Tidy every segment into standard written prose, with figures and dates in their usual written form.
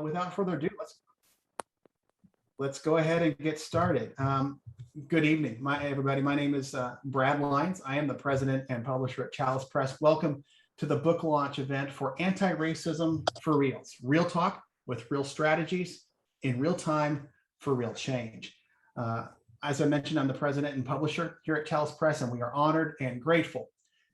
without further ado, let's go ahead and get started. Good evening, everybody. My name is Brad Lyons. I am the president and publisher at Chalice Press. Welcome to the book launch event for Anti-Racism for Reals. Real talk with real strategies in real time for real change. As I mentioned, I'm the president and publisher here at Chalice Press, and we are honored and grateful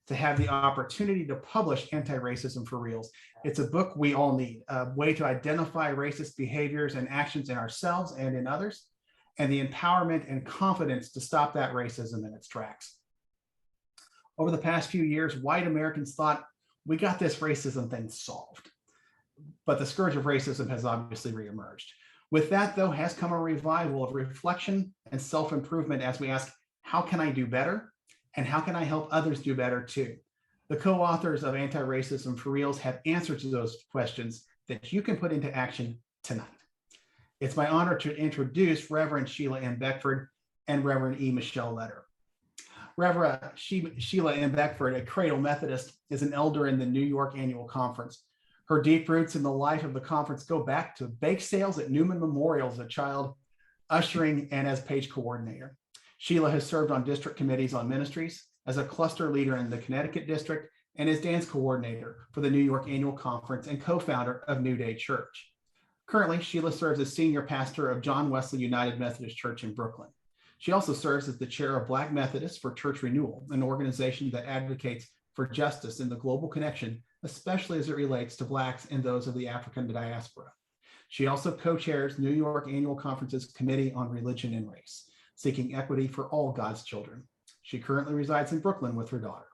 to have the opportunity to publish Anti-Racism for Reals. It's a book we all need, a way to identify racist behaviors and actions in ourselves and in others, and the empowerment and confidence to stop that racism in its tracks. Over the past few years, white Americans thought we got this racism thing solved, but the scourge of racism has obviously reemerged. With that, though, has come a revival of reflection and self-improvement as we ask, how can I do better? And how can I help others do better too? The co-authors of Anti-Racism for Reals have answers to those questions that you can put into action tonight. It's my honor to introduce Reverend Sheila M. Beckford and Reverend E. Michelle Letter. Reverend Sheila M. Beckford, a Cradle Methodist, is an elder in the New York Annual Conference. Her deep roots in the life of the conference go back to bake sales at Newman Memorial as a child, ushering, and as page coordinator. Sheila has served on district committees on ministries, as a cluster leader in the Connecticut district, and as dance coordinator for the New York Annual Conference and co-founder of New Day Church. Currently, Sheila serves as senior pastor of John Wesley United Methodist Church in Brooklyn. She also serves as the chair of Black Methodists for Church Renewal, an organization that advocates for justice in the global connection, especially as it relates to Blacks and those of the African diaspora. She also co-chairs New York Annual Conference's Committee on Religion and Race, seeking equity for all God's children. She currently resides in Brooklyn with her daughter.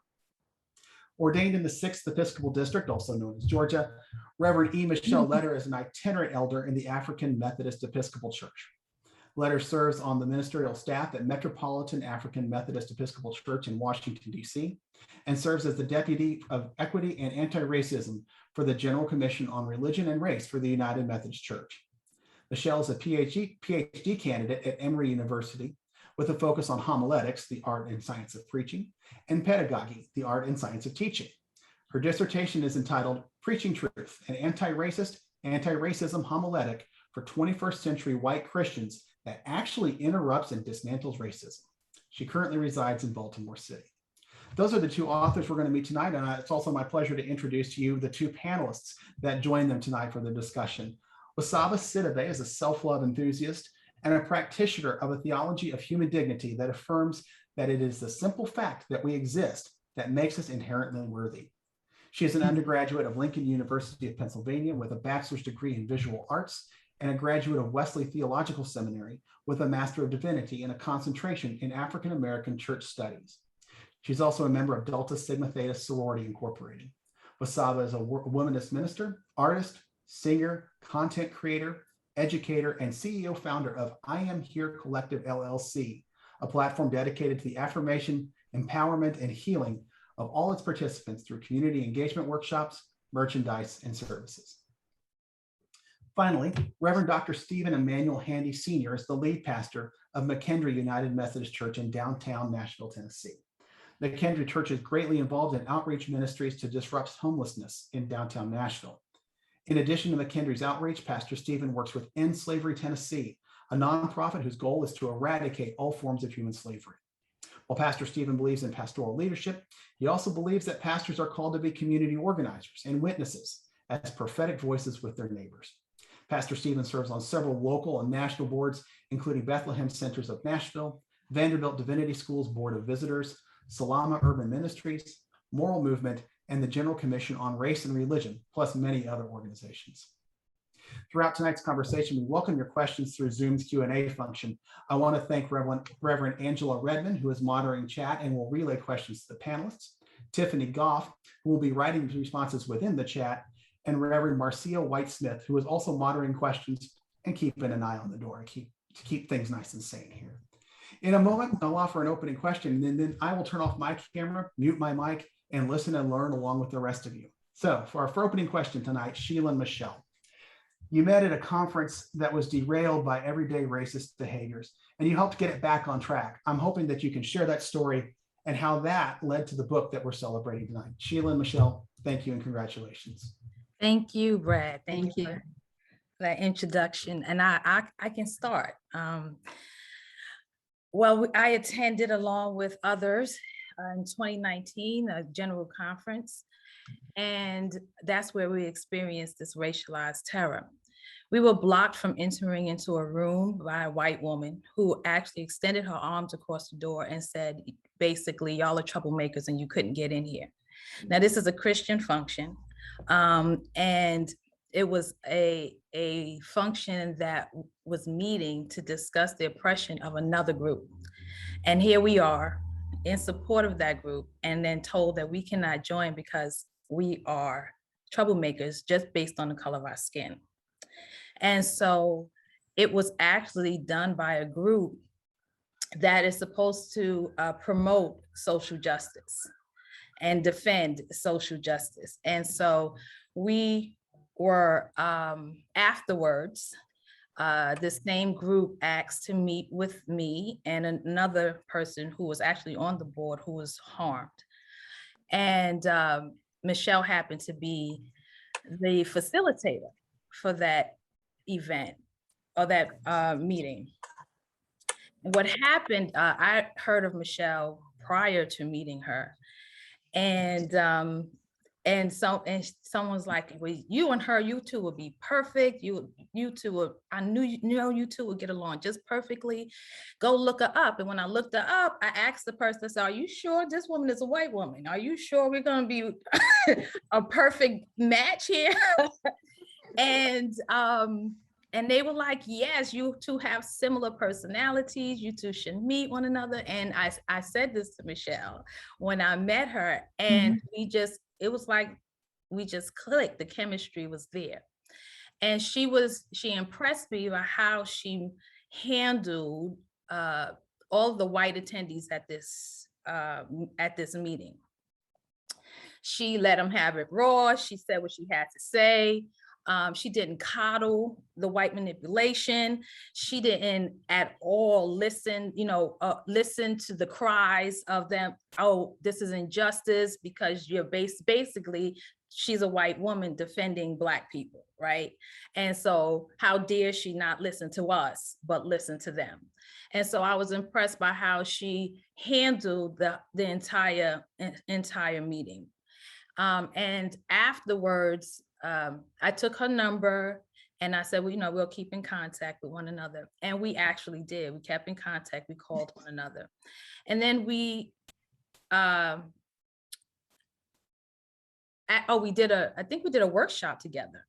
Ordained in the 6th Episcopal District, also known as Georgia, Reverend E. Michelle Letter is an itinerant elder in the African Methodist Episcopal Church. Letter serves on the ministerial staff at Metropolitan African Methodist Episcopal Church in Washington, D.C., and serves as the Deputy of Equity and Anti-Racism for the General Commission on Religion and Race for the United Methodist Church. Michelle is a PhD candidate at Emory University with a focus on homiletics, the art and science of preaching, and pedagogy, the art and science of teaching. Her dissertation is entitled Preaching Truth, an Anti-Racism Homiletic for 21st Century White Christians that actually interrupts and dismantles racism. She currently resides in Baltimore City. Those are the two authors we're going to meet tonight, and it's also my pleasure to introduce to you the two panelists that join them tonight for the discussion. Wasaba Sidibe is a self-love enthusiast and a practitioner of a theology of human dignity that affirms that it is the simple fact that we exist that makes us inherently worthy. She is an undergraduate of Lincoln University of Pennsylvania with a bachelor's degree in visual arts and a graduate of Wesley Theological Seminary with a Master of Divinity and a concentration in African American church studies. She's also a member of Delta Sigma Theta Sorority Incorporated. Wasaba is a womanist minister, artist, singer, content creator, educator, and CEO founder of I Am Here Collective LLC, a platform dedicated to the affirmation, empowerment, and healing of all its participants through community engagement workshops, merchandise, and services. Finally, Reverend Dr. Stephen Emmanuel Handy Sr. is the lead pastor of McKendree United Methodist Church in downtown Nashville, Tennessee. McKendree Church is greatly involved in outreach ministries to disrupt homelessness in downtown Nashville. In addition to McKendree's outreach, Pastor Stephen works with End Slavery Tennessee, a nonprofit whose goal is to eradicate all forms of human slavery. While Pastor Stephen believes in pastoral leadership, he also believes that pastors are called to be community organizers and witnesses as prophetic voices with their neighbors. Pastor Stephen serves on several local and national boards, including Bethlehem Centers of Nashville, Vanderbilt Divinity School's Board of Visitors, Salama Urban Ministries, Moral Movement, and the General Commission on Race and Religion, plus many other organizations. Throughout tonight's conversation, we welcome your questions through Zoom's Q&A function. I want to thank Reverend Angela Redmond, who is moderating chat and will relay questions to the panelists, Tiffany Goff, who will be writing responses within the chat, and Reverend Marcia White-Smith, who is also monitoring questions and keeping an eye on the door to keep things nice and sane here. In a moment, I'll offer an opening question, and then I will turn off my camera, mute my mic, and listen and learn along with the rest of you. So for our opening question tonight, Sheila and Michelle, you met at a conference that was derailed by everyday racist behaviors, and you helped get it back on track. I'm hoping that you can share that story and how that led to the book that we're celebrating tonight. Sheila and Michelle, thank you and congratulations. Thank you, Brad. Thank you. that introduction, and I can start. Well, I attended along with others in 2019, a general conference, and that's where we experienced this racialized terror. We were blocked from entering into a room by a white woman who actually extended her arms across the door and said, basically, y'all are troublemakers and you couldn't get in here. Now, this is a Christian function, and it was a function that was meeting to discuss the oppression of another group. And here we are in support of that group, and then told that we cannot join because we are troublemakers just based on the color of our skin. And so it was actually done by a group that is supposed to promote social justice and defend social justice. And so we were afterwards, the same group asked to meet with me and another person who was actually on the board who was harmed. And Michelle happened to be the facilitator for that event or that meeting. And what happened, I heard of Michelle prior to meeting her. And someone's like, well, you and her, you two would be perfect. You two would, I knew you two would get along just perfectly. Go look her up. And when I looked her up, I asked the person, I said, are you sure this woman is a white woman? Are you sure we're going to be a perfect match here? And they were like, yes, you two have similar personalities. You two should meet one another. And I said this to Michelle when I met her, and it was like, we just clicked. The chemistry was there. And she impressed me by how she handled all of the white attendees at this meeting. She let them have it raw. She said what she had to say. She didn't coddle the white manipulation. She didn't at all listen to the cries of them. Oh, this is injustice because you're basically, she's a white woman defending Black people, right? And so how dare she not listen to us, but listen to them? And so I was impressed by how she handled the entire meeting. And afterwards, I took her number and I said, well, we'll keep in contact with one another. And we actually did. We kept in contact. We called one another. And then we I think we did a workshop together.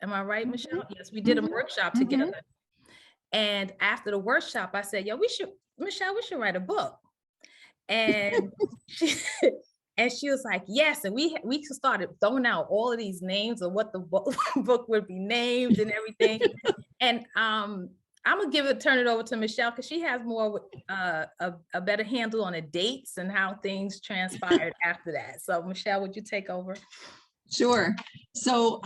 Am I right, Michelle? Yes, we did a workshop together. And after the workshop, I said, Michelle, we should write a book. And she was like, yes. And we started throwing out all of these names of what the book would be named and everything. And I'm gonna turn it over to Michelle because she has more a better handle on the dates and how things transpired after that. So Michelle, would you take over? Sure. So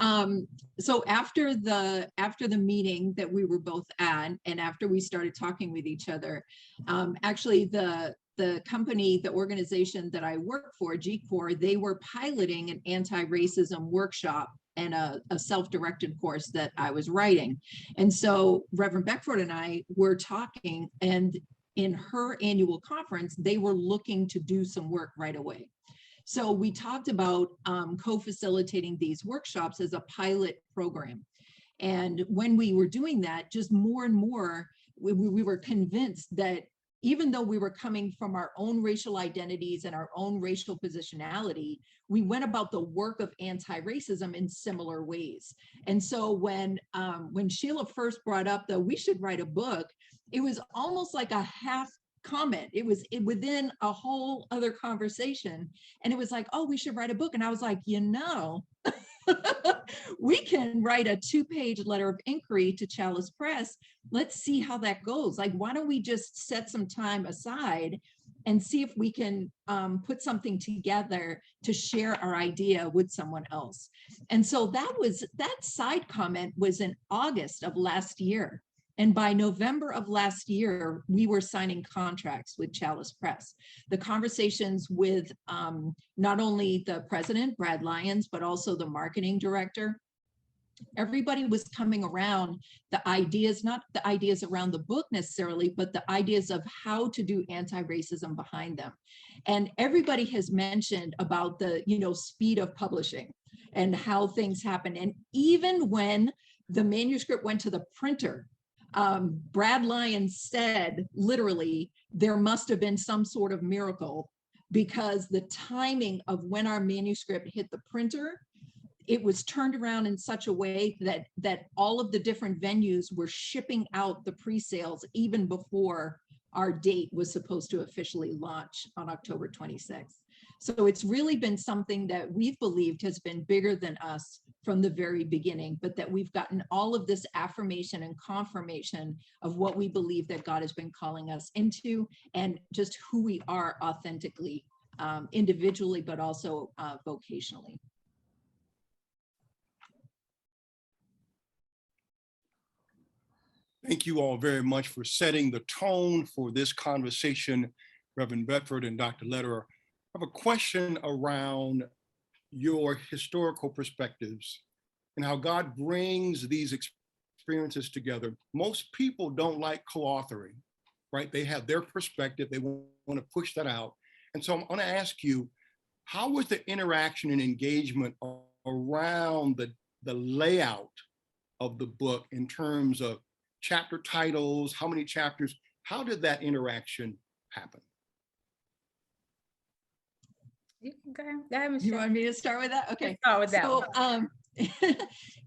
after the meeting that we were both at, and after we started talking with each other, actually the company, the organization that I work for, G4, they were piloting an anti-racism workshop and a self-directed course that I was writing. And so Reverend Beckford and I were talking, and in her annual conference, they were looking to do some work right away. So we talked about co-facilitating these workshops as a pilot program. And when we were doing that, just more and more, we were convinced that even though we were coming from our own racial identities and our own racial positionality, we went about the work of anti-racism in similar ways. And so when Sheila first brought up that we should write a book, it was almost like a half comment. It was within a whole other conversation. And it was like, oh, we should write a book. And I was like, we can write a 2-page letter of inquiry to Chalice Press. Let's see how that goes. Like, why don't we just set some time aside and see if we can put something together to share our idea with someone else. And so that side comment was in August of last year. And by November of last year, we were signing contracts with Chalice Press. The conversations with not only the president, Brad Lyons, but also the marketing director, everybody was coming around the ideas, not the ideas around the book necessarily, but the ideas of how to do anti-racism behind them. And everybody has mentioned about the, speed of publishing and how things happen. And even when the manuscript went to the printer, Brad Lyons said, literally, there must have been some sort of miracle, because the timing of when our manuscript hit the printer, it was turned around in such a way that all of the different venues were shipping out the pre-sales even before our date was supposed to officially launch on October 26th. So it's really been something that we've believed has been bigger than us from the very beginning, but that we've gotten all of this affirmation and confirmation of what we believe that God has been calling us into, and just who we are authentically, individually, but also vocationally. Thank you all very much for setting the tone for this conversation, Reverend Beckford and Dr. Lederer. I have a question around your historical perspectives and how God brings these experiences together. Most people don't like co-authoring, right? They have their perspective, they want to push that out. And so I'm going to ask you, how was the interaction and engagement around the layout of the book in terms of chapter titles, how many chapters? How did that interaction happen? You can go ahead, Michelle. You want me to start with that? Okay. Start with that So, one.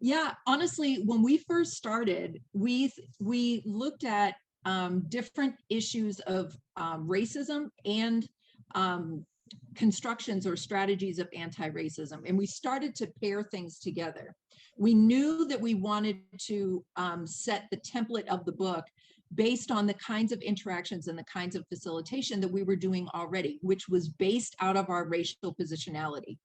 yeah, honestly, when we first started, we looked at different issues of racism and constructions or strategies of anti-racism, and we started to pair things together. We knew that we wanted to set the template of the book based on the kinds of interactions and the kinds of facilitation that we were doing already, which was based out of our racial positionality.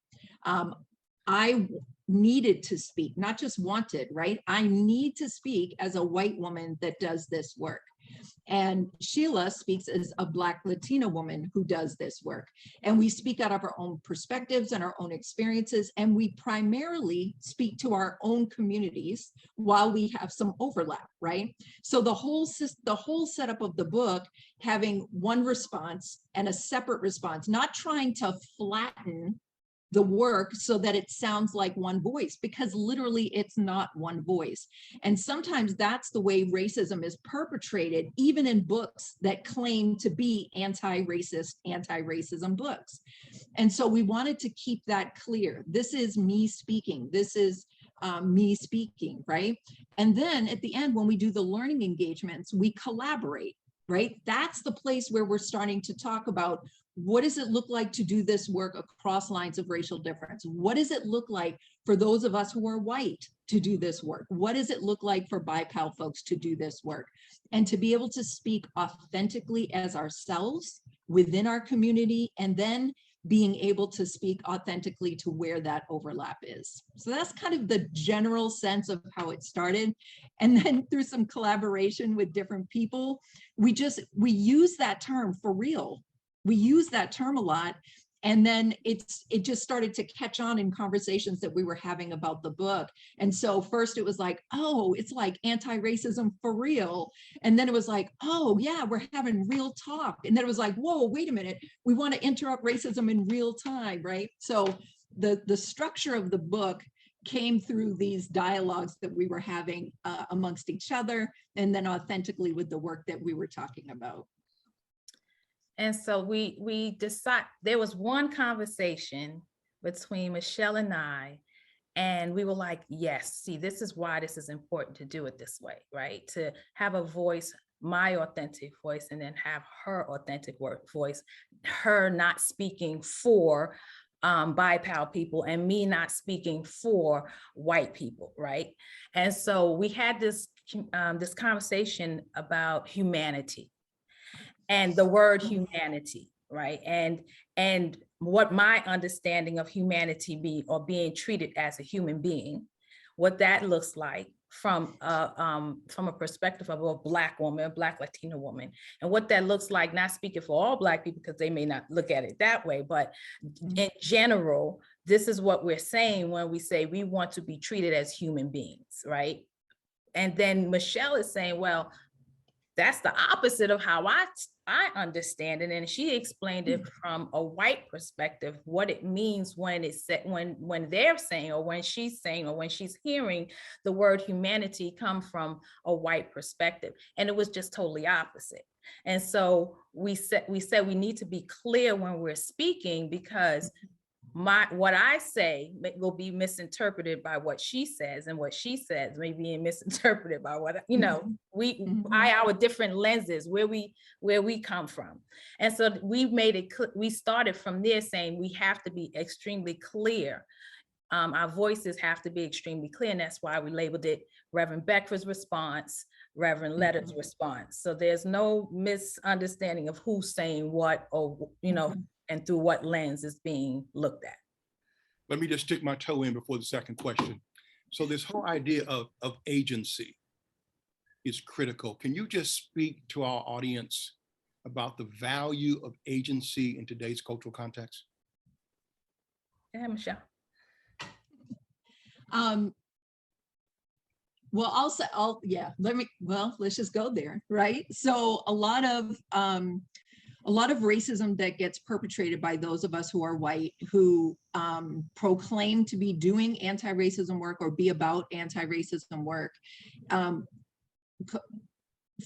I needed to speak, not just wanted, right? I need to speak as a white woman that does this work. And Sheila speaks as a Black Latina woman who does this work. And we speak out of our own perspectives and our own experiences. And we primarily speak to our own communities while we have some overlap, right? So the whole setup of the book, having one response and a separate response, not trying to flatten the work so that it sounds like one voice, because literally it's not one voice. And sometimes that's the way racism is perpetrated, even in books that claim to be anti-racist, anti-racism books. And so we wanted to keep that clear. This is me speaking. This is me speaking, right? And then at the end, when we do the learning engagements, we collaborate, right? That's the place where we're starting to talk about, what does it look like to do this work across lines of racial difference? What does it look like for those of us who are white to do this work? What does it look like for BIPAL folks to do this work? And to be able to speak authentically as ourselves within our community, and then being able to speak authentically to where that overlap is. So that's kind of the general sense of how it started. And then through some collaboration with different people, we use that term for real. We use that term a lot. And then it just started to catch on in conversations that we were having about the book. And so first it was like, oh, it's like anti-racism for real. And then it was like, oh yeah, we're having real talk. And then it was like, whoa, wait a minute, we want to interrupt racism in real time, right? So the structure of the book came through these dialogues that we were having amongst each other, and then authentically with the work that we were talking about. And so we decided, there was one conversation between Michelle and I, and we were like, yes, see, this is why this is important to do it this way, right? To have a voice, my authentic voice, and then have her authentic voice, her not speaking for BIPAL people and me not speaking for white people, right? And so we had this conversation about humanity. And the word humanity, right? And what my understanding of humanity being treated as a human being, what that looks like from a perspective of a Black woman, a Black Latina woman, and what that looks like, not speaking for all Black people because they may not look at it that way, but in general, this is what we're saying when we say we want to be treated as human beings, right? And then Michelle is saying, well, that's the opposite of how I understand it. And she explained it from a white perspective, what it means when it's said, when they're saying, or when she's saying, or when she's hearing the word humanity come from a white perspective. And it was just totally opposite. And so we said we need to be clear when we're speaking, because what I say will be misinterpreted by what she says, and what she says may be misinterpreted by what, you know, by our different lenses, where we come from. And so we made it, we started from there saying we have to be extremely clear. Our voices have to be extremely clear. And that's why we labeled it Reverend Beckford's response, Reverend Letter's response. So there's no misunderstanding of who's saying what, or, you know, and through what lens is being looked at. Let me just stick my toe in before the second question. So this whole idea of agency is critical. Can you just speak to our audience about the value of agency in today's cultural context? Yeah, Michelle. Well, let's just go there, right? So a lot of racism that gets perpetrated by those of us who are white, who proclaim to be doing anti-racism work or be about anti-racism work,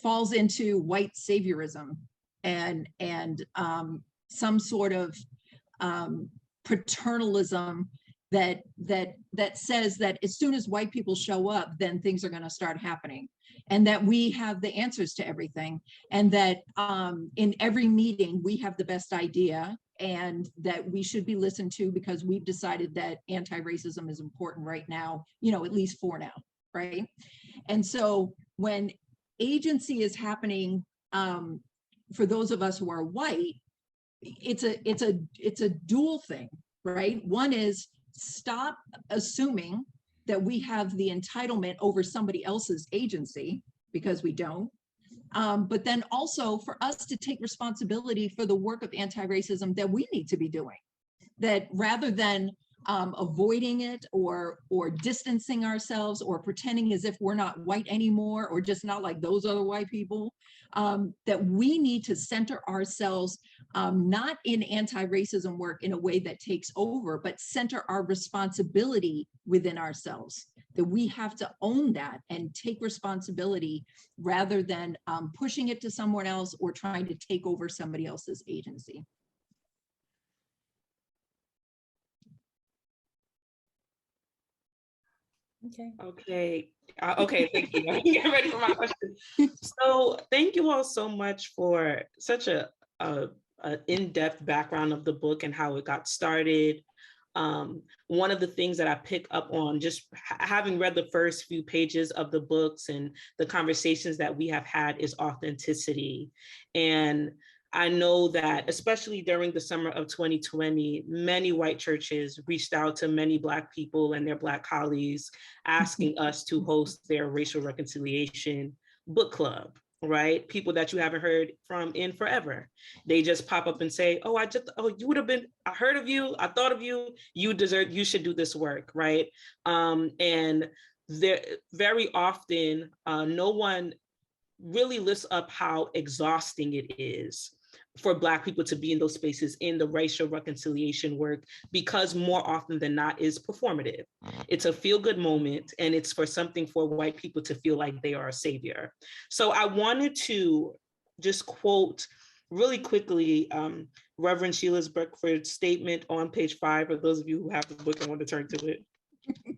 falls into white saviorism and some sort of paternalism that says that as soon as white people show up, then things are going to start happening, and that we have the answers to everything, and that in every meeting we have the best idea, and that we should be listened to because we've decided that anti-racism is important right now, you know, at least for now, right? And so when agency is happening for those of us who are white, it's a dual thing, right? One is stop assuming that we have the entitlement over somebody else's agency, because we don't. But then also for us to take responsibility for the work of anti-racism that we need to be doing, that rather than avoiding it or distancing ourselves or pretending as if we're not white anymore, or just not like those other white people, that we need to center ourselves not in anti-racism work in a way that takes over, but center our responsibility within ourselves, that we have to own that and take responsibility rather than pushing it to someone else or trying to take over somebody else's agency. Okay. Okay, thank you. Get ready for my question. So thank you all so much for such a in-depth background of the book and how it got started. One of the things that I pick up on, just having read the first few pages of the books and the conversations that we have had, is authenticity. And I know that especially during the summer of 2020, many white churches reached out to many Black people and their Black colleagues, asking us to host their racial reconciliation book club, right? People that you haven't heard from in forever. They just pop up and say, you would have been, I heard of you, I thought of you, you should do this work, right? And there, very often, no one really lifts up how exhausting it is for Black people to be in those spaces in the racial reconciliation work, because more often than not is performative. It's a feel-good moment, and it's for something for white people to feel like they are a savior. So I wanted to just quote really quickly Reverend Sheila's Beckford statement on page 5, for those of you who have the book and want to turn to it.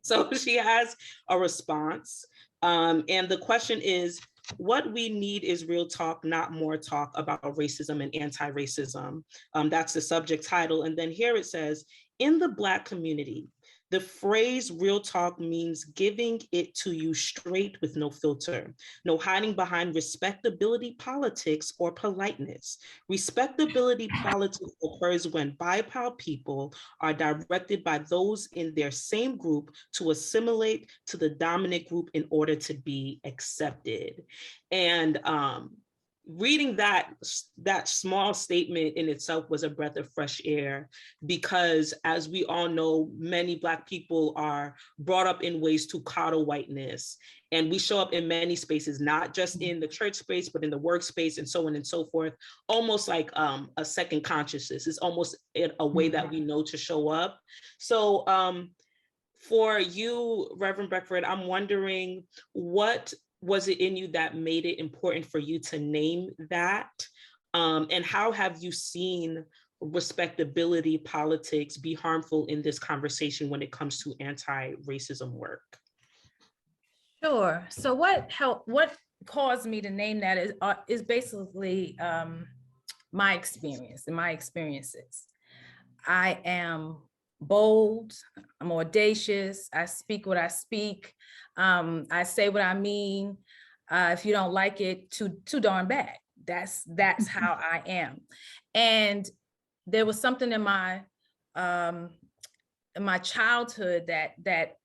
So she has a response, and the question is, what we need is real talk, not more talk about racism and anti-racism. That's the subject title. And then here it says, in the Black community, the phrase real talk means giving it to you straight with no filter, no hiding behind respectability politics or politeness. Respectability politics occurs when BIPOC people are directed by those in their same group to assimilate to the dominant group in order to be accepted. And reading that small statement in itself was a breath of fresh air, because as we all know, many Black people are brought up in ways to coddle whiteness. And we show up in many spaces, not just in the church space, but in the workspace and so on and so forth, almost like a second consciousness. It's almost a way that we know to show up. So for you, Reverend Beckford, I'm wondering, what was it in you that made it important for you to name that? And how have you seen respectability politics be harmful in this conversation when it comes to anti-racism work? Sure. So what caused me to name that is basically my experience and my experiences. I am bold, I'm audacious, I speak what I speak, I say what I mean. If you don't like it, too darn bad. That's how I am. And there was something in my childhood that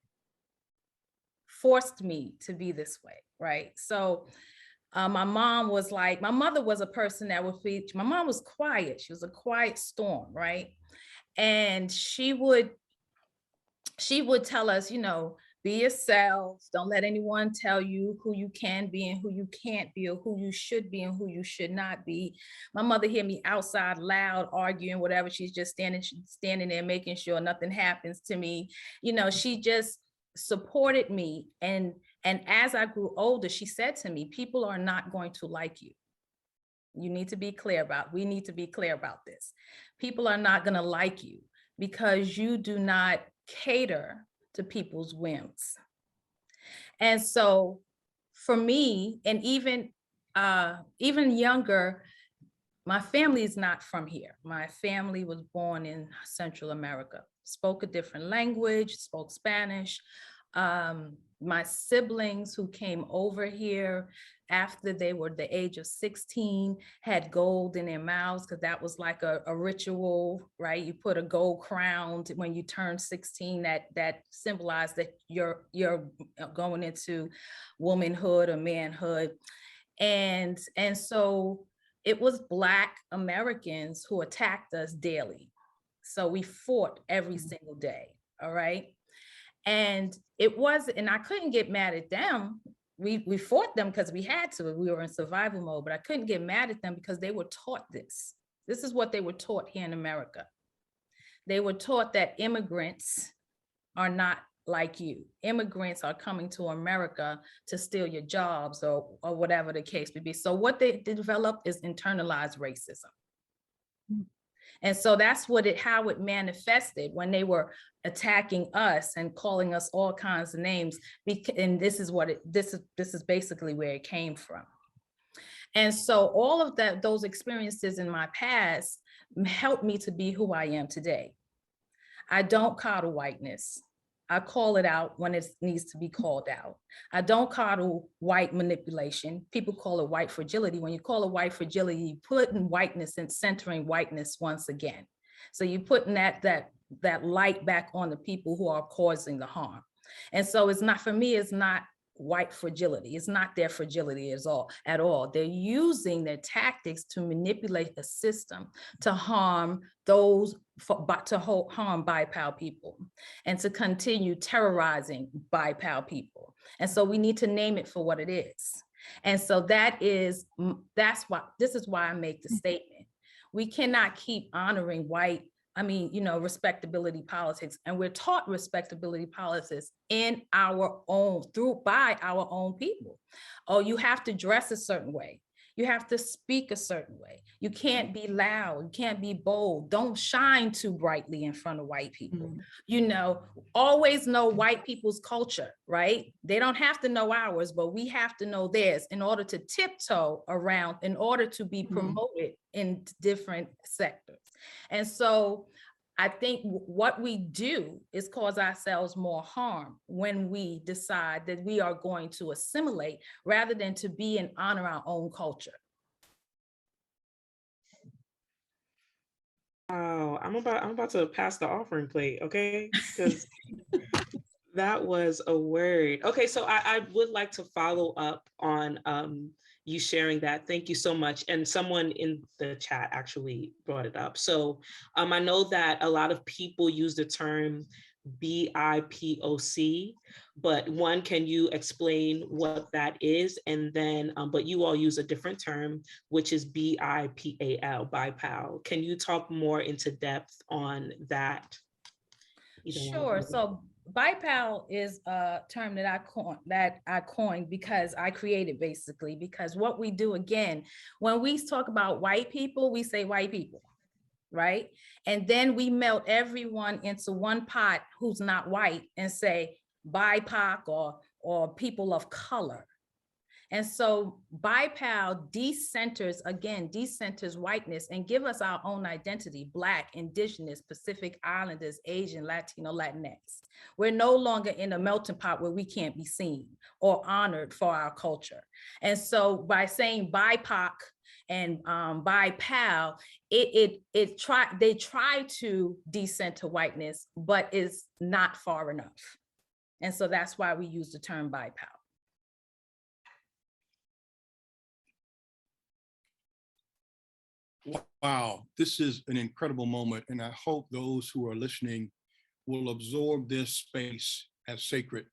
forced me to be this way, right? So my mother was a person that my mom was quiet. She was a quiet storm, right? And she would tell us, be yourselves. Don't let anyone tell you who you can be and who you can't be, or who you should be and who you should not be. My mother hear me outside loud, arguing, whatever. She's just standing there, making sure nothing happens to me. She just supported me. And as I grew older, she said to me, people are not going to like you. We need to be clear about this. People are not going to like you because you do not cater to people's whims. And so for me, and even younger, my family is not from here. My family was born in Central America, spoke a different language, spoke Spanish. My siblings who came over here after they were the age of 16 had gold in their mouths, because that was like a ritual, right? You put a gold crown when you turn 16, that symbolized that you're going into womanhood or manhood. And so it was Black Americans who attacked us daily. So we fought every single day, all right? And I couldn't get mad at them. We fought them because we had to. We were in survival mode, but I couldn't get mad at them because they were taught this. This is what they were taught here in America. They were taught that immigrants are not like you. Immigrants are coming to America to steal your jobs or whatever the case may be. So what they developed is internalized racism. And so that's how it manifested when they were attacking us and calling us all kinds of names. And this is basically where it came from. And so all of those experiences in my past helped me to be who I am today. I don't coddle whiteness. I call it out when it needs to be called out. I don't coddle white manipulation. People call it white fragility. When you call it white fragility, you put in whiteness and centering whiteness once again. So you're putting that light back on the people who are causing the harm. And so it's not white fragility. It's not their fragility at all. They're using their tactics to manipulate the system to harm harm BIPOC people and to continue terrorizing BIPOC people. And so we need to name it for what it is. And so this is why I make the statement. We cannot keep honoring respectability politics. And we're taught respectability politics by our own people. Oh, you have to dress a certain way. You have to speak a certain way. You can't be loud. You can't be bold. Don't shine too brightly in front of white people. Always know white people's culture, right? They don't have to know ours, but we have to know theirs in order to tiptoe around, in order to be promoted in different sectors. And so I think what we do is cause ourselves more harm when we decide that we are going to assimilate rather than to be and honor our own culture. Wow, I'm about to pass the offering plate, okay? Because that was a word. Okay, so I would like to follow up on you sharing that. Thank you so much. And someone in the chat actually brought it up. So I know that a lot of people use the term BIPOC, but one, can you explain what that is? And then, but you all use a different term, which is BIPAL, BIPAL. Can you talk more into depth on that? Sure. So BIPAL is a term that I coined because I created, basically, because what we do, again, when we talk about white people, we say white people, right? And then we melt everyone into one pot who's not white and say BIPOC or people of color. And so BIPAL decenters whiteness and give us our own identity: Black, Indigenous, Pacific Islanders, Asian, Latino, Latinx. We're no longer in a melting pot where we can't be seen or honored for our culture. And so by saying BIPOC and BIPAL, they try to decenter whiteness, but it's not far enough. And so that's why we use the term BIPAL. Wow, this is an incredible moment, and I hope those who are listening will absorb this space as sacred.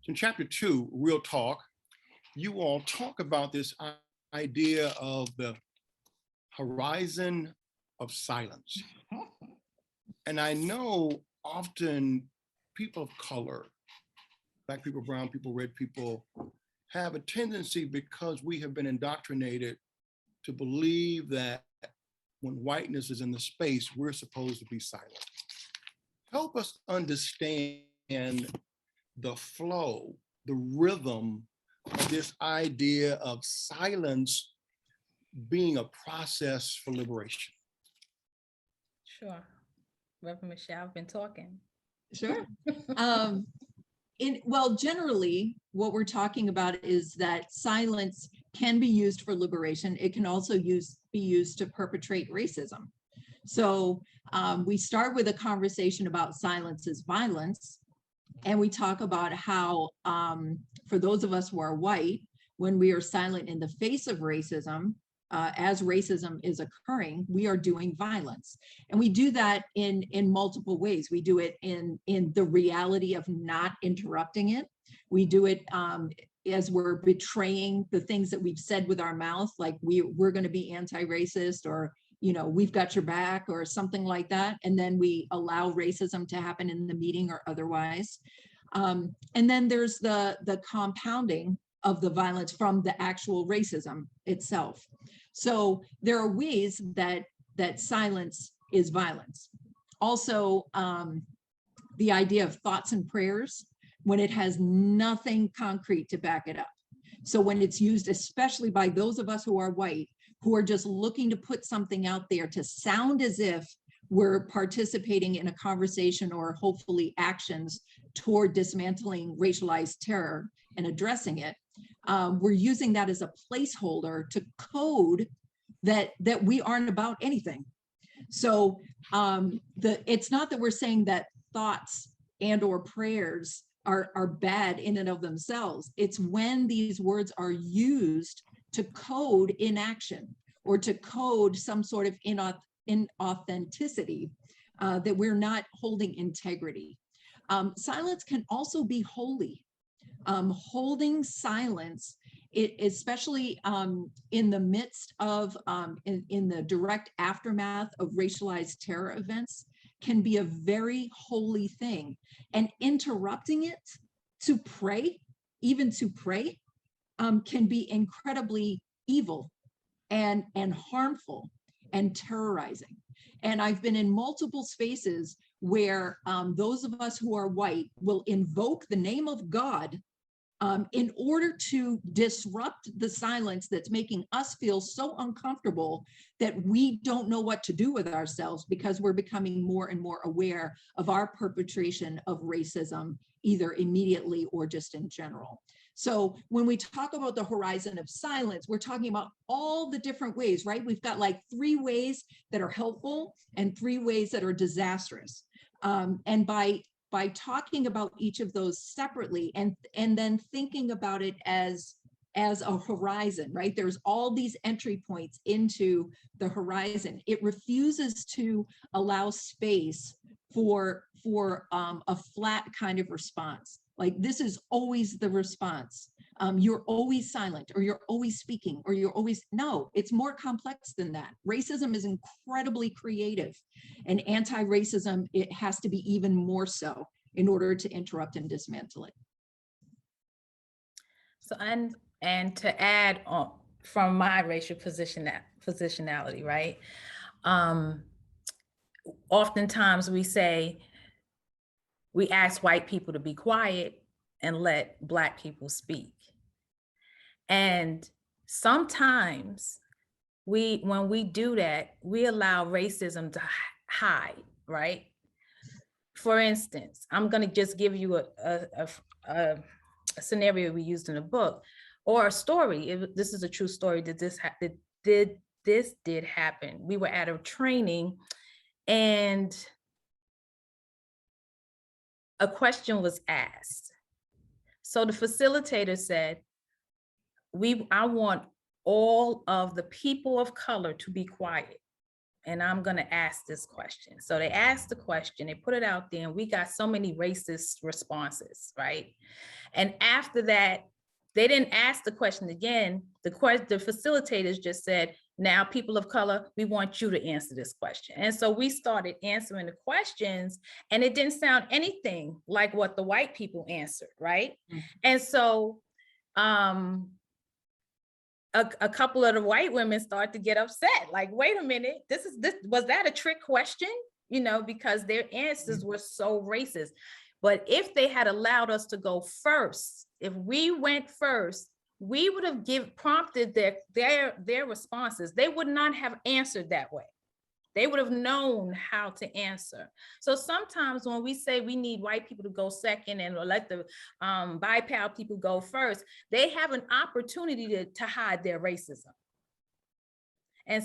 In chapter 2, Real Talk, you all talk about this idea of the horizon of silence. And I know often people of color, Black people, brown people, red people, have a tendency, because we have been indoctrinated, to believe that when whiteness is in the space, we're supposed to be silent. Help us understand the flow, the rhythm of this idea of silence being a process for liberation. Sure. Reverend Michelle, I've been talking. Sure. Well, generally, what we're talking about is that silence can be used for liberation. It can also be used to perpetrate racism. So we start with a conversation about silence is violence. And we talk about how, for those of us who are white, when we are silent in the face of racism, as racism is occurring, we are doing violence. And we do that in multiple ways. We do it in the reality of not interrupting it. We do it as we're betraying the things that we've said with our mouth, like we're going to be anti-racist, or we've got your back, or something like that. And then we allow racism to happen in the meeting or otherwise. And then there's the compounding of the violence from the actual racism itself. So there are ways that silence is violence. Also, the idea of thoughts and prayers, when it has nothing concrete to back it up. So when it's used, especially by those of us who are white, who are just looking to put something out there to sound as if we're participating in a conversation or hopefully actions toward dismantling racialized terror and addressing it, we're using that as a placeholder to code that we aren't about anything. So it's not that we're saying that thoughts and or prayers are bad in and of themselves. It's when these words are used to code inaction or to code some sort of inauthenticity, that we're not holding integrity. Silence can also be holy. Holding silence, especially in the midst of, in the direct aftermath of racialized terror events, can be a very holy thing. And interrupting it to pray, even to pray, can be incredibly evil and harmful and terrorizing. And I've been in multiple spaces where those of us who are white will invoke the name of God in order to disrupt the silence that's making us feel so uncomfortable that we don't know what to do with ourselves, because we're becoming more and more aware of our perpetration of racism, either immediately or just in general. So when we talk about the horizon of silence, we're talking about all the different ways, right? We've got like 3 ways that are helpful and 3 ways that are disastrous. And by talking about each of those separately and then thinking about it as as a horizon, right? There's all these entry points into the horizon. It refuses to allow space for a flat kind of response. Like, this is always the response. You're always silent, or you're always speaking, or you're always, no, it's more complex than that. Racism is incredibly creative, and anti-racism, it has to be even more so in order to interrupt and dismantle it. So, and to add on from my racial positionality, right? Oftentimes we ask white people to be quiet and let Black people speak. And sometimes when we do that, we allow racism to hide, right? For instance, I'm going to just give you a scenario we used in a book, or a story. This is a true story that this did happen. We were at a training, and a question was asked. So the facilitator said, I want all of the people of color to be quiet, and I'm going to ask this question. So they asked the question, they put it out there, and we got so many racist responses, right? And after that, they didn't ask the question again. The facilitators just said, now people of color, we want you to answer this question. And so we started answering the questions, and it didn't sound anything like what the white people answered, right? Mm-hmm. And so a couple of the white women started to get upset, like, wait a minute, was that a trick question? You know, because their answers were so racist. But if they had allowed us to go first, if we went first, we would have prompted their responses. They would not have answered that way. They would have known how to answer. So sometimes when we say we need white people to go second and let the BIPOC people go first, they have an opportunity to hide their racism. And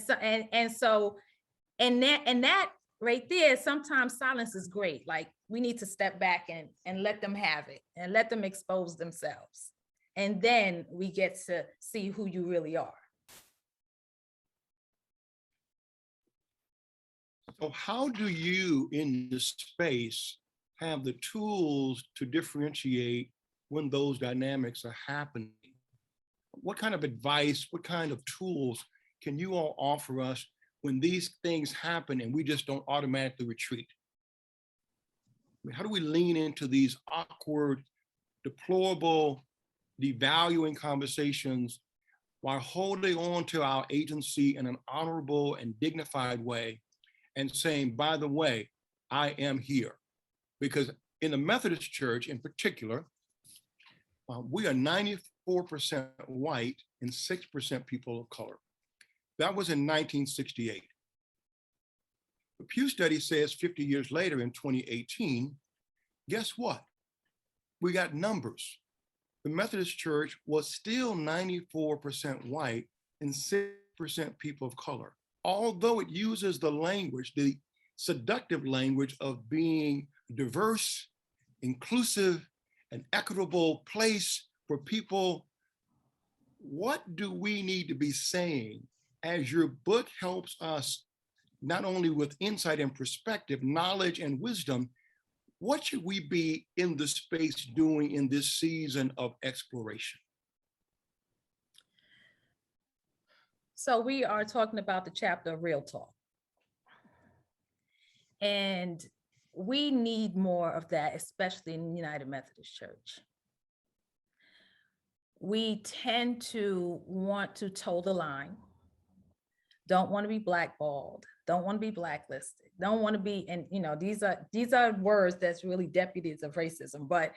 that right there, sometimes silence is great. Like, we need to step back and let them have it and let them expose themselves. And then we get to see who you really are. So how do you in this space have the tools to differentiate when those dynamics are happening? What kind of advice, what kind of tools can you all offer us when these things happen and we just don't automatically retreat? I mean, how do we lean into these awkward, deplorable, devaluing conversations while holding on to our agency in an honorable and dignified way and saying, by the way, I am here? Because in the Methodist Church in particular, we are 94% white and 6% people of color. That was in 1968. The Pew study says 50 years later in 2018, guess what? We got numbers. The Methodist Church was still 94% white and 6% people of color. Although it uses the language, the seductive language of being diverse, inclusive, an equitable place for people, what do we need to be saying as your book helps us not only with insight and perspective, knowledge and wisdom? What should we be in the space doing in this season of exploration? So we are talking about the chapter of Real Talk. And we need more of that, especially in the United Methodist Church. We tend to want to toe the line, don't want to be blackballed, don't want to be blacklisted, don't want to be, and you know, these are words that's really deputies of racism, but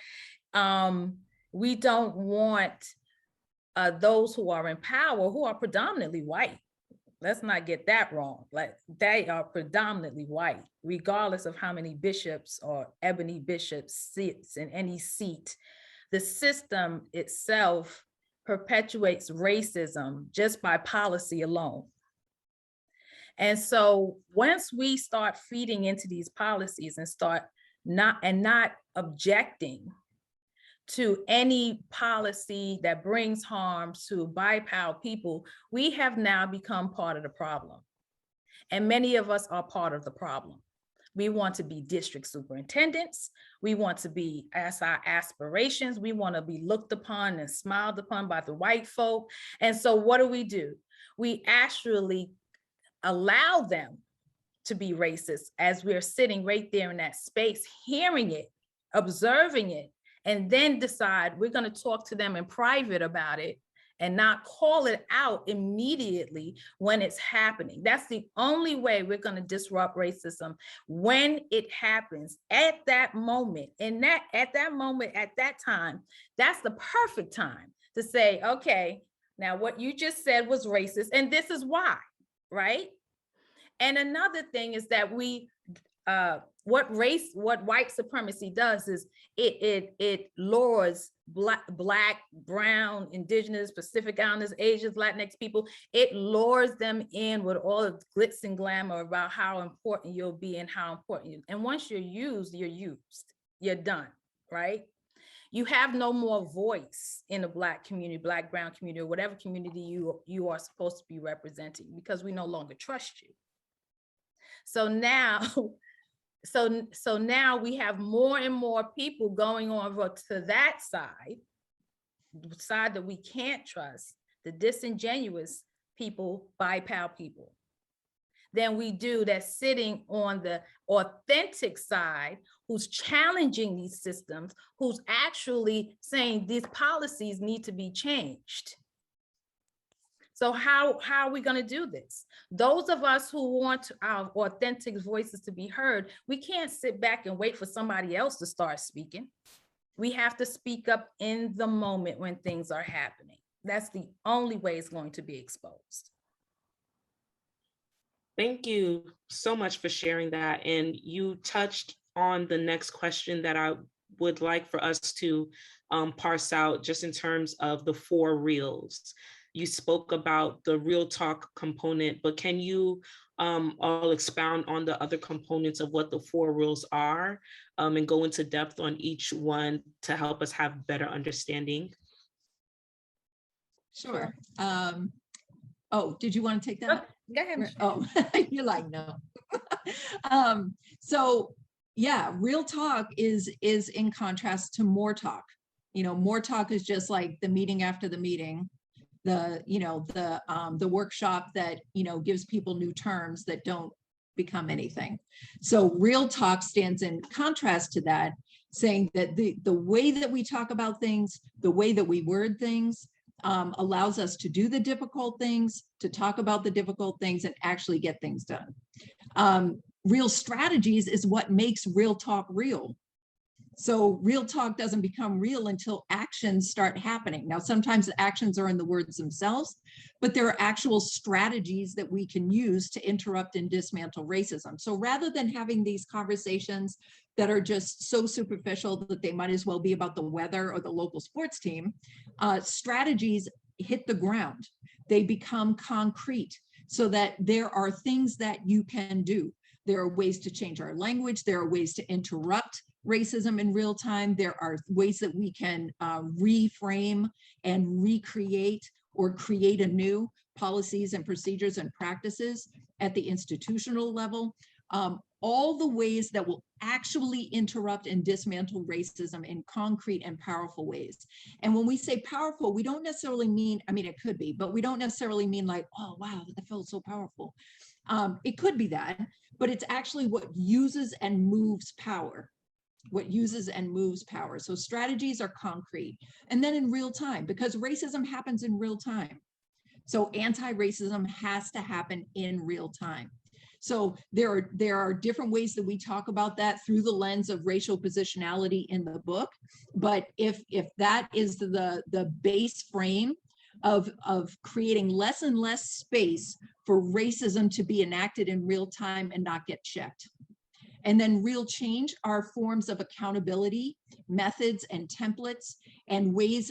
we don't want those who are in power, who are predominantly white. Let's not get that wrong. Like, they are predominantly white, regardless of how many bishops or ebony bishops sits in any seat. The system itself perpetuates racism just by policy alone. And so once we start feeding into these policies and start not objecting to any policy that brings harm to BIPOC people, we have now become part of the problem. And many of us are part of the problem. We want to be district superintendents. We want to be, as our aspirations, we want to be looked upon and smiled upon by the white folk. And so what do? We actually allow them to be racist as we're sitting right there in that space, hearing it, observing it, and then decide we're going to talk to them in private about it and not call it out immediately when it's happening. That's the only way we're going to disrupt racism, when it happens at that moment. And at that time, that's the perfect time to say, okay, now what you just said was racist, and this is why, right? And another thing is that what white supremacy does is it lures black, brown, indigenous, Pacific Islanders, Asians, Latinx people. It lures them in with all the glitz and glamour about how important you'll be and how important you. And once you're used, you're done, right? You have no more voice in the Black community, Black, brown community, or whatever community you are supposed to be representing, because we no longer trust you. So now, so now we have more and more people going over to that side, the side that we can't trust, the disingenuous people, BIPOC people, than we do that's sitting on the authentic side, who's challenging these systems, who's actually saying these policies need to be changed. So how are we going to do this? Those of us who want our authentic voices to be heard, we can't sit back and wait for somebody else to start speaking. We have to speak up in the moment when things are happening. That's the only way it's going to be exposed. Thank you so much for sharing that. And you touched on the next question that I would like for us to parse out, just in terms of the 4 reals. You spoke about the real talk component, but can you all expound on the other components of what the 4 reals are, and go into depth on each one to help us have better understanding? Sure. Oh, did you want to take that? Go ahead. Oh, you're like, no. So yeah, real talk is in contrast to more talk. You know, more talk is just like the meeting after the meeting, the workshop that, gives people new terms that don't become anything. So real talk stands in contrast to that, saying that the way that we talk about things, the way that we word things, allows us to do the difficult things, to talk about the difficult things, and actually get things done. Real strategies is what makes real talk real. So real talk doesn't become real until actions start happening. Now, sometimes the actions are in the words themselves, but there are actual strategies that we can use to interrupt and dismantle racism. So rather than having these conversations that are just so superficial that they might as well be about the weather or the local sports team, strategies hit the ground. They become concrete so that there are things that you can do. There are ways to change our language. There are ways to interrupt racism in real time. There are ways that we can reframe and recreate or create anew policies and procedures and practices at the institutional level. All the ways that will actually interrupt and dismantle racism in concrete and powerful ways. And when we say powerful, we don't necessarily mean, I mean, it could be, but we don't necessarily mean like, oh, wow, that felt so powerful. It could be that, but it's actually what uses and moves power. What uses and moves power. So strategies are concrete. And then in real time, because racism happens in real time. So anti-racism has to happen in real time. So there are different ways that we talk about that through the lens of racial positionality in the book. But if that is the base frame of creating less and less space for racism to be enacted in real time and not get checked. And then real change are forms of accountability, methods and templates, and ways,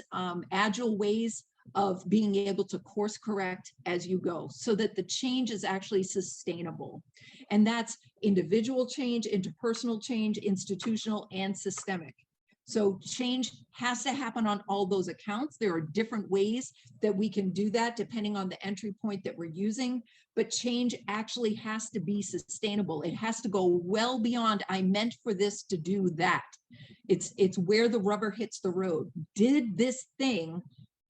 agile ways of being able to course correct as you go so that the change is actually sustainable. And that's individual change, interpersonal change, institutional and systemic. So change has to happen on all those accounts. There are different ways that we can do that depending on the entry point that we're using, but change actually has to be sustainable. It has to go well beyond, I meant for this to do that. It's where the rubber hits the road. Did this thing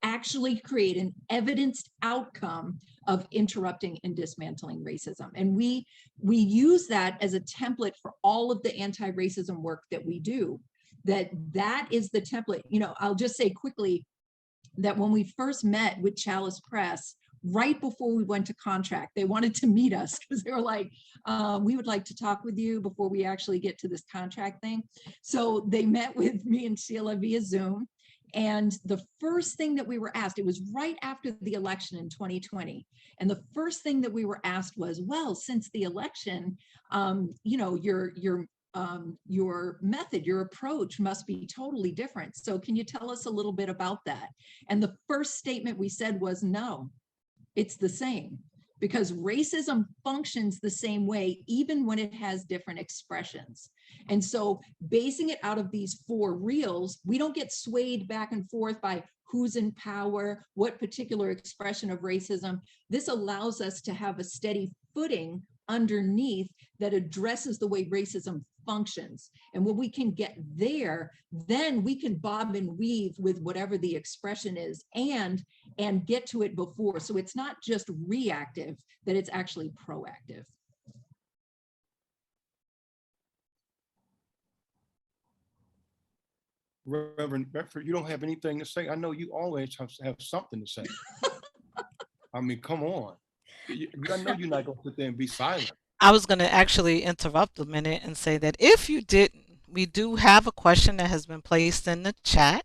actually create an evidenced outcome of interrupting and dismantling racism? And we use that as a template for all of the anti-racism work that we do. That is the template. You know, I'll just say quickly that when we first met with Chalice Press, right before we went to contract, they wanted to meet us because they were like, we would like to talk with you before we actually get to this contract thing. So they met with me and Sheila via Zoom. And the first thing that we were asked, it was right after the election in 2020. And the first thing that we were asked was, well, since the election, you know, your method, your approach must be totally different. So can you tell us a little bit about that? And the first statement we said was, no, it's the same, because racism functions the same way, even when it has different expressions. And so basing it out of these 4 reals, we don't get swayed back and forth by who's in power, what particular expression of racism. This allows us to have a steady footing underneath that addresses the way racism functions. And when we can get there, then we can bob and weave with whatever the expression is and get to it before. So it's not just reactive, that it's actually proactive. Reverend Beckford, you don't have anything to say? I know you always have something to say. I mean, come on. I know you're not going to sit there and be silent. I was going to actually interrupt a minute and say that if you didn't, we do have a question that has been placed in the chat.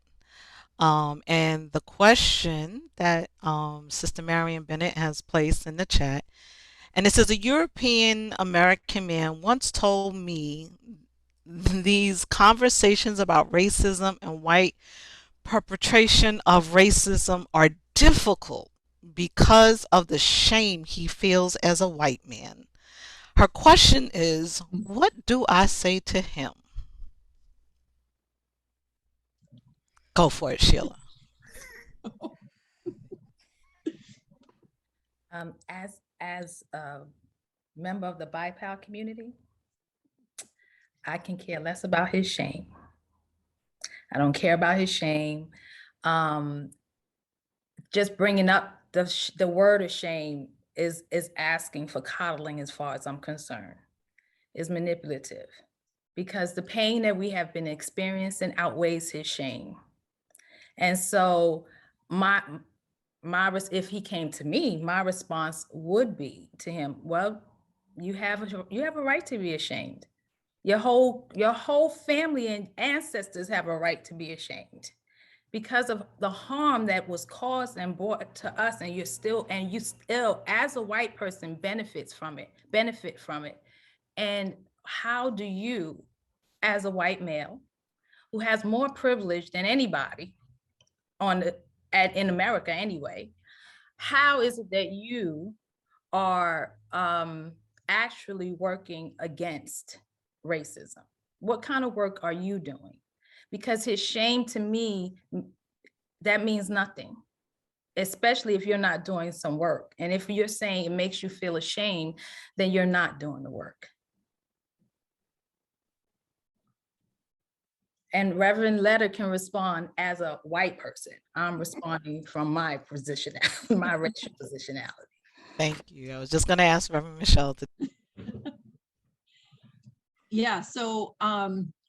And the question that Sister Marion Bennett has placed in the chat, and it says, a European American man once told me these conversations about racism and white perpetration of racism are difficult because of the shame he feels as a white man. Her question is, what do I say to him? Go for it, Sheila. As a member of the BIPOC community, I can care less about his shame. I don't care about his shame. Just bringing up the word of shame is asking for coddling, as far as I'm concerned, is manipulative, because the pain that we have been experiencing outweighs his shame. And so if he came to me, my response would be to him, well, you have a right to be ashamed. Your whole family and ancestors have a right to be ashamed because of the harm that was caused and brought to us, and you still as a white person benefit from it. And how do you, as a white male who has more privilege than anybody in America anyway, how is it that you are actually working against racism? What kind of work are you doing? Because his shame, to me, that means nothing, especially if you're not doing some work. And if you're saying it makes you feel ashamed, then you're not doing the work. And Reverend Letter can respond as a white person. I'm responding from my position, my racial positionality. Thank you. I was just going to ask Reverend Michelle to. Yeah, so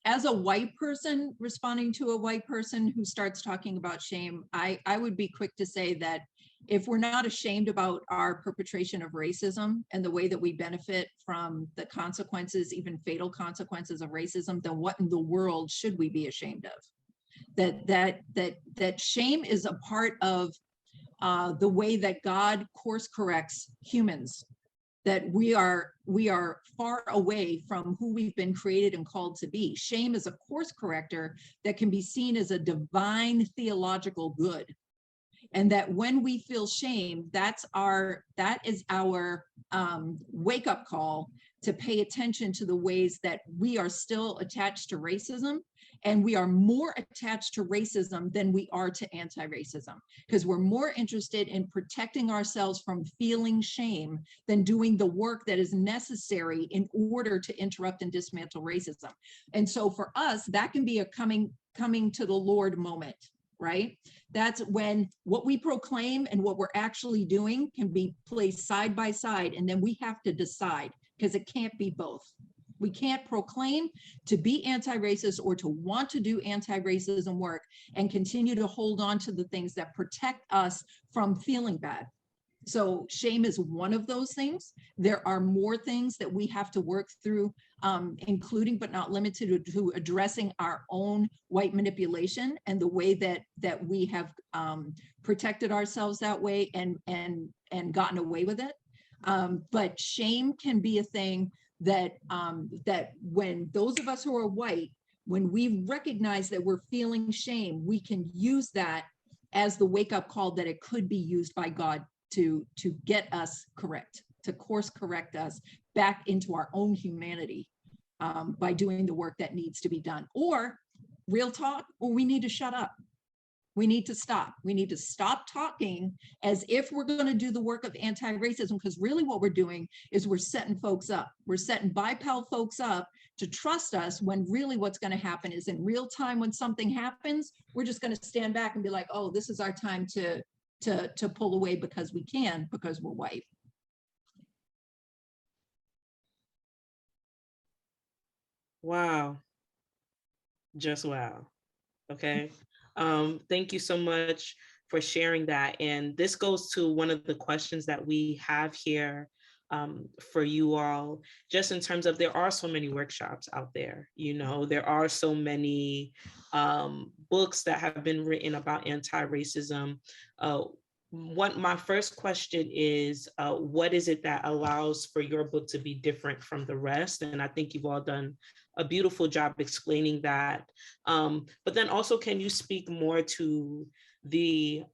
as a white person responding to a white person who starts talking about shame, I would be quick to say that if we're not ashamed about our perpetration of racism and the way that we benefit from the consequences, even fatal consequences of racism, then what in the world should we be ashamed of? That shame is a part of the way that God course corrects humans, that we are far away from who we've been created and called to be. Shame is a course corrector that can be seen as a divine theological good. And that when we feel shame, that is our wake-up call to pay attention to the ways that we are still attached to racism And we are more attached to racism than we are to anti-racism, because we're more interested in protecting ourselves from feeling shame than doing the work that is necessary in order to interrupt and dismantle racism. And so for us, that can be a coming to the Lord moment, right? That's when what we proclaim and what we're actually doing can be placed side by side. And then we have to decide, because it can't be both. We can't proclaim to be anti-racist or to want to do anti-racism work and continue to hold on to the things that protect us from feeling bad. So shame is one of those things. There are more things that we have to work through, including but not limited to addressing our own white manipulation and the way that we have protected ourselves that way and gotten away with it. But shame can be a thing that when those of us who are white, when we recognize that we're feeling shame, we can use that as the wake-up call that it could be used by God to get us correct, to course correct us back into our own humanity by doing the work that needs to be done. Or real talk, or we need to shut up. We need to stop. We need to stop talking as if we're going to do the work of anti-racism, because really what we're doing is we're setting folks up. We're setting BiPAL folks up to trust us, when really what's going to happen is in real time when something happens, we're just going to stand back and be like, oh, this is our time to pull away because we can, because we're white. Wow. Just wow. Okay. Thank you so much for sharing that. And this goes to one of the questions that we have here for you all, just in terms of, there are so many workshops out there, you know, there are so many books that have been written about anti-racism. My first question is, what is it that allows for your book to be different from the rest? And I think you've all done a beautiful job explaining that. But then also, can you speak more to the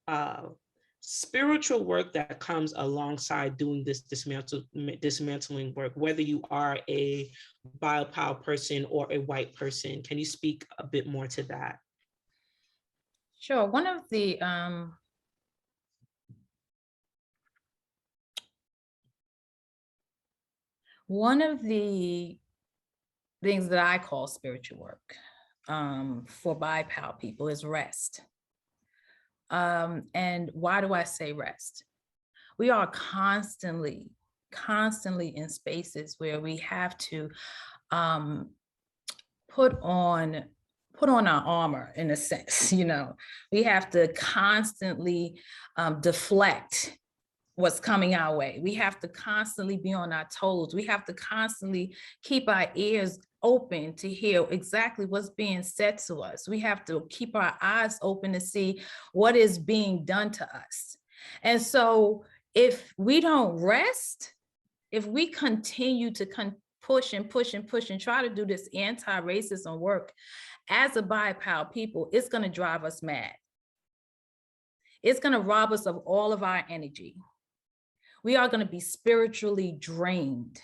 spiritual work that comes alongside doing this dismantling work, whether you are a BiPAL person or a white person? Can you speak a bit more to that? Sure. One of the things that I call spiritual work for BiPAL people is rest. And why do I say rest? We are constantly in spaces where we have to put on our armor, in a sense. You know, we have to constantly deflect what's coming our way. We have to constantly be on our toes. We have to constantly keep our ears open to hear exactly what's being said to us. We have to keep our eyes open to see what is being done to us. And so if we don't rest, if we continue to push and try to do this anti-racism work as a BiPAL people, it's going to drive us mad. It's going to rob us of all of our energy. We are going to be spiritually drained,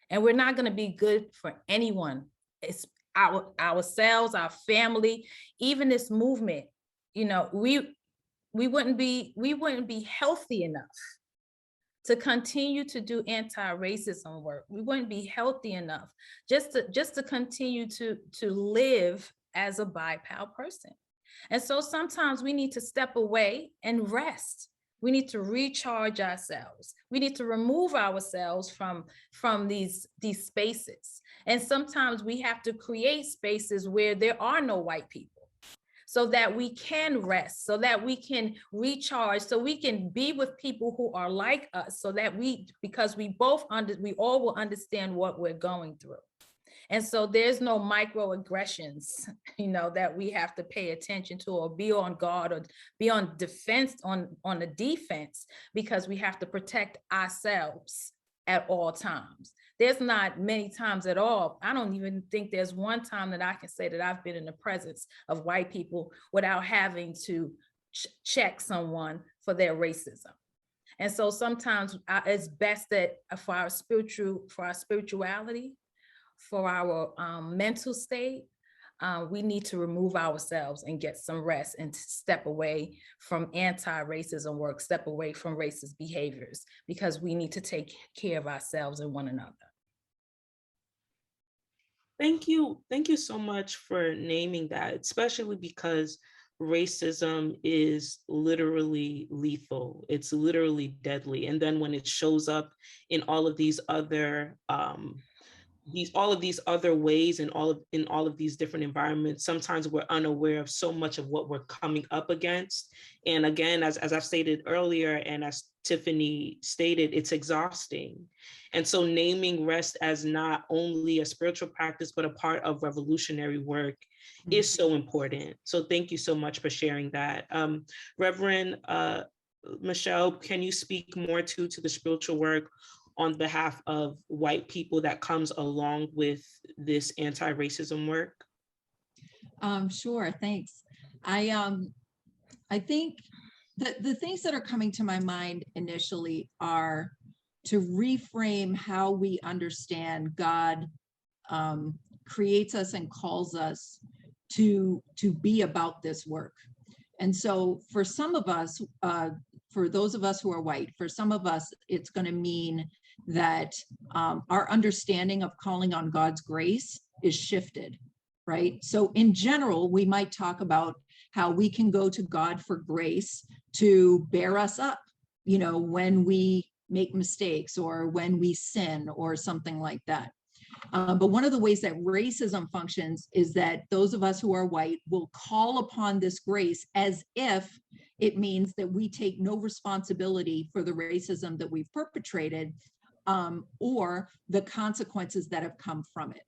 and we're not going to be good for anyone. It's ourselves, our family, even this movement. You know, we wouldn't be healthy enough to continue to do anti-racism work. We wouldn't be healthy enough just to continue to live as a BiPAL person. And so sometimes we need to step away and rest. We need to recharge ourselves. We need to remove ourselves from these spaces. And sometimes we have to create spaces where there are no white people, so that we can rest, so that we can recharge, so we can be with people who are like us, so that because we all will understand what we're going through. And so there's no microaggressions, you know, that we have to pay attention to, or be on guard, or be on defense, on the defense, because we have to protect ourselves at all times. There's not many times at all. I don't even think there's one time that I can say that I've been in the presence of white people without having to check someone for their racism. And so sometimes it's best that for our spirituality, for our mental state, we need to remove ourselves and get some rest and to step away from anti-racism work, step away from racist behaviors, because we need to take care of ourselves and one another. Thank you. Thank you so much for naming that, especially because racism is literally lethal. It's literally deadly. And then when it shows up in all of these other all of these other ways in all of these different environments, sometimes we're unaware of so much of what we're coming up against. And again, as I've stated earlier, and as Tiffany stated, it's exhausting. And so naming rest as not only a spiritual practice, but a part of revolutionary work is so important. So thank you so much for sharing that. Reverend Michelle, can you speak more to the spiritual work on behalf of white people that comes along with this anti-racism work? Sure, thanks. I think that the things that are coming to my mind initially are to reframe how we understand God creates us and calls us to be about this work. And so for some of us, for those of us who are white, for some of us, it's going to mean that our understanding of calling on God's grace is shifted, right? So in general, we might talk about how we can go to God for grace to bear us up, you know, when we make mistakes or when we sin or something like that. But one of the ways that racism functions is that those of us who are white will call upon this grace as if it means that we take no responsibility for the racism that we've perpetrated, or the consequences that have come from it.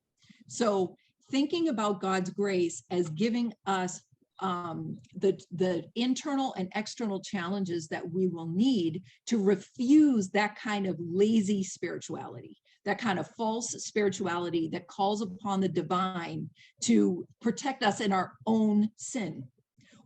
So thinking about God's grace as giving us the internal and external challenges that we will need to refuse that kind of lazy spirituality, that kind of false spirituality that calls upon the divine to protect us in our own sin,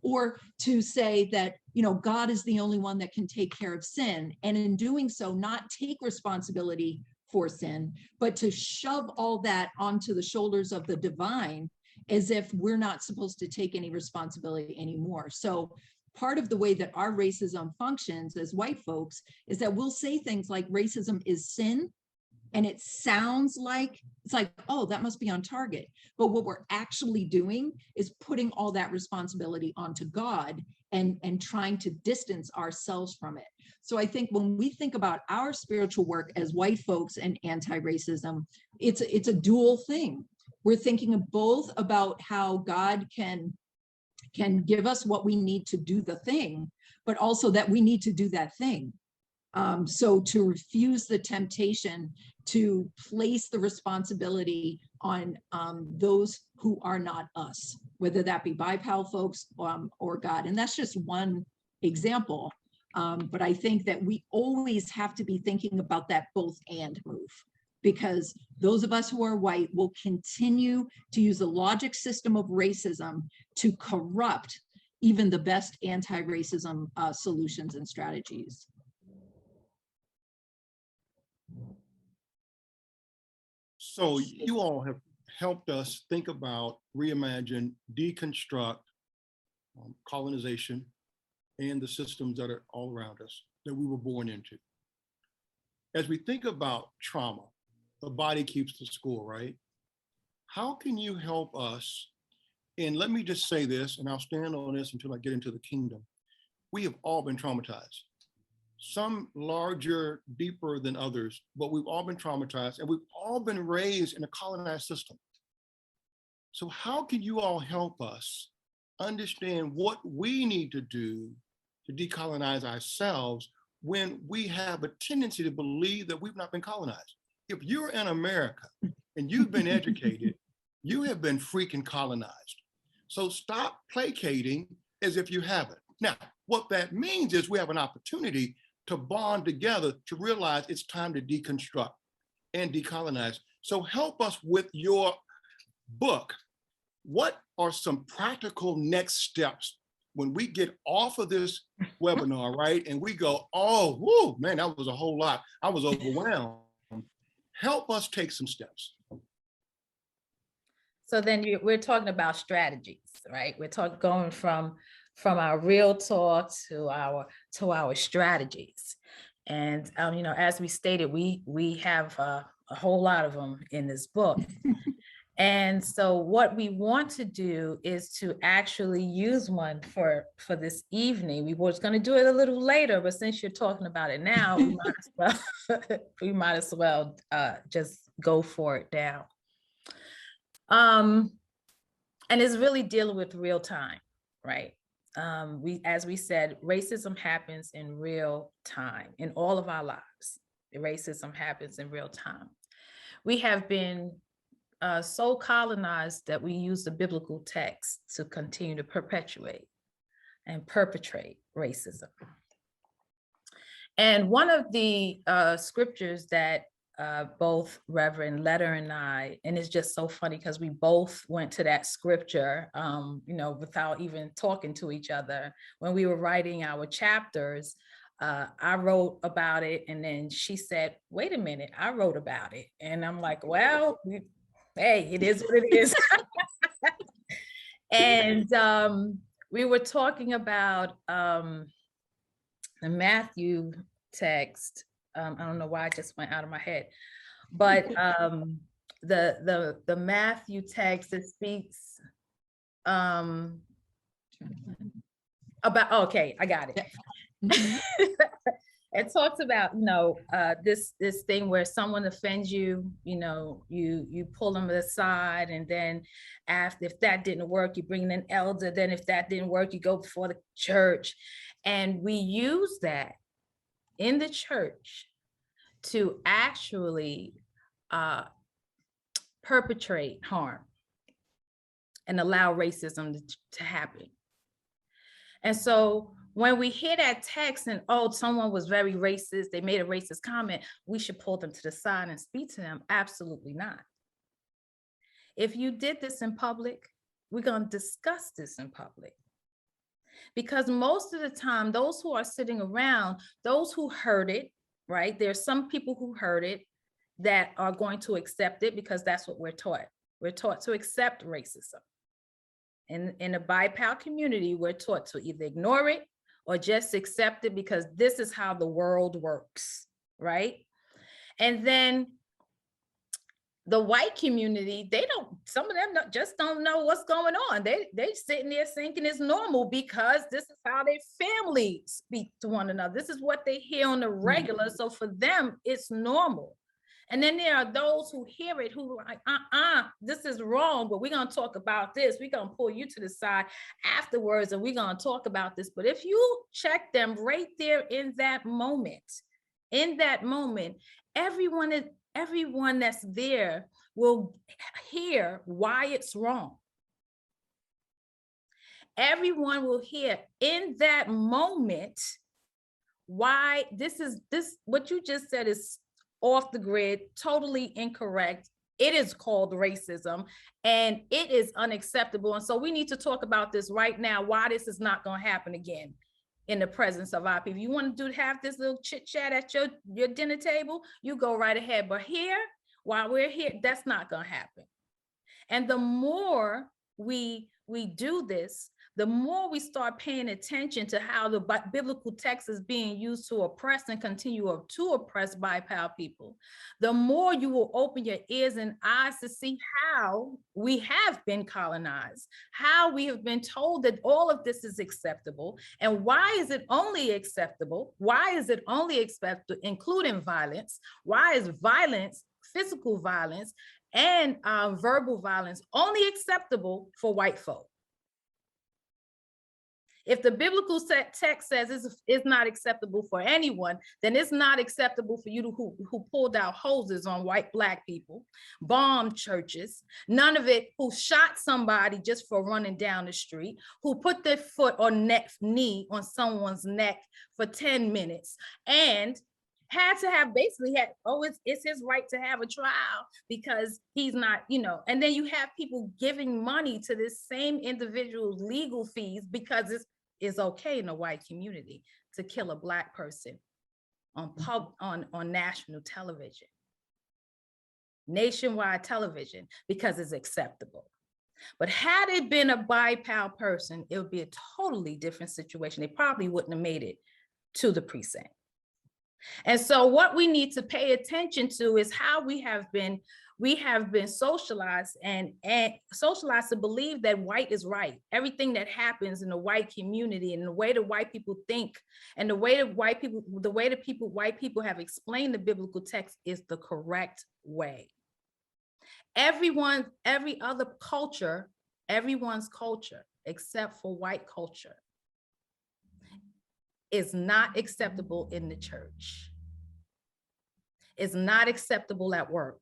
or to say that, you know, God is the only one that can take care of sin, and in doing so, not take responsibility for sin, but to shove all that onto the shoulders of the divine as if we're not supposed to take any responsibility anymore. So part of the way that our racism functions as white folks is that we'll say things like racism is sin, and it sounds like, it's like, oh, that must be on target. But what we're actually doing is putting all that responsibility onto God and trying to distance ourselves from it. So I think when we think about our spiritual work as white folks and anti-racism, it's a dual thing. We're thinking of both about how God can give us what we need to do the thing, but also that we need to do that thing. So to refuse the temptation to place the responsibility on those who are not us, whether that be BIPOC folks or God. And that's just one example. But I think that we always have to be thinking about that both and move, because those of us who are white will continue to use the logic system of racism to corrupt even the best anti-racism solutions and strategies. So you all have helped us think about, reimagine, deconstruct colonization and the systems that are all around us that we were born into. As we think about trauma, the body keeps the score, right? How can you help us? And let me just say this, and I'll stand on this until I get into the kingdom. We have all been traumatized. Some larger, deeper than others, but we've all been traumatized, and we've all been raised in a colonized system. So how can you all help us understand what we need to do to decolonize ourselves when we have a tendency to believe that we've not been colonized? If you're in America and you've been educated, you have been freaking colonized. So stop placating as if you haven't. Now, what that means is we have an opportunity to bond together to realize it's time to deconstruct and decolonize. So help us with your book. What are some practical next steps when we get off of this webinar, right? And we go, oh, whoo, man, that was a whole lot. I was overwhelmed. Help us take some steps. So then we're talking about strategies, right? We're going from our real talk to our strategies. And you know, as we stated, we have a whole lot of them in this book. And so what we want to do is to actually use one for this evening. We were going to do it a little later, but since you're talking about it now, we might as well just go for it now. And it's really dealing with real time, right? As we said, racism happens in real time in all of our lives. Racism happens in real time. We have been so colonized that we use the biblical text to continue to perpetuate and perpetrate racism. And one of the scriptures that both Reverend Letter and I, and it's just so funny because we both went to that scripture, you know, without even talking to each other. When we were writing our chapters, I wrote about it, and then she said, wait a minute, I wrote about it. And I'm like, well, hey, it is what it is. And we were talking about the Matthew text. I don't know why it just went out of my head, but the Matthew text that speaks about, okay, I got it. It talks about, you know, this thing where someone offends you, you know, you pull them aside, and then after, if that didn't work, you bring in an elder. Then if that didn't work, you go before the church. And we use that in the church to actually perpetrate harm and allow racism to happen. And so when we hear that text and, oh, someone was very racist, they made a racist comment, we should pull them to the side and speak to them. Absolutely not. If you did this in public, we're going to discuss this in public. Because most of the time, those who are sitting around, those who heard it, right? There's some people who heard it that are going to accept it because that's what we're taught. We're taught to accept racism. In the BIPOC community, we're taught to either ignore it or just accept it because this is how the world works, right? And then the white community, some of them just don't know what's going on. They sitting there thinking it's normal because this is how their families speak to one another. This is what they hear on the regular. So for them, it's normal. And then there are those who hear it who are like, this is wrong, but we're going to talk about this. We're going to pull you to the side afterwards, and we're going to talk about this. But if you check them right there in that moment, everyone that's there will hear why it's wrong. Everyone will hear in that moment why this what you just said is off the grid, totally incorrect. It is called racism and it is unacceptable. And so we need to talk about this right now, why this is not going to happen again in the presence of our people. You want to have this little chit chat at your dinner table, you go right ahead. But here, while we're here, that's not going to happen. And the more we do this, the more we start paying attention to how the biblical text is being used to oppress and continue to oppress BIPOC people, the more you will open your ears and eyes to see how we have been colonized, how we have been told that all of this is acceptable. And why is it only acceptable? Why is it only acceptable, including violence? Why is violence, physical violence, and verbal violence only acceptable for white folk? If the biblical text says it's not acceptable for anyone, then it's not acceptable for you who pulled out hoses on Black people, bombed churches, none of it, who shot somebody just for running down the street, who put their foot or knee on someone's neck for 10 minutes, and had to have it's his right to have a trial because he's not, and then you have people giving money to this same individual's legal fees because it's okay in the white community to kill a Black person on national television, nationwide television, because it's acceptable. But had it been a BiPAL person, it would be a totally different situation. They probably wouldn't have made it to the precinct. And so what we need to pay attention to is how we have been socialized and socialized to believe that white is right. Everything that happens in the white community and the way the white people think and the way that white people have explained the biblical text is the correct way. Everyone's culture, except for white culture, is not acceptable in the church. It's not acceptable at work.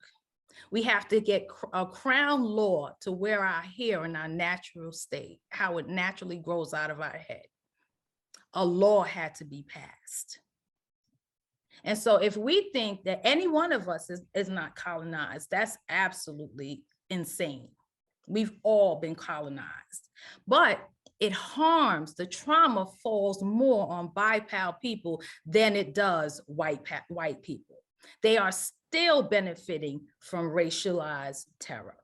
We have to get a crown law to wear our hair in our natural state, how it naturally grows out of our head. A law had to be passed. And so if we think that any one of us is not colonized, that's absolutely insane. We've all been colonized, but it harms, the trauma falls more on BiPAL people than it does white people. They are still benefiting from racialized terror.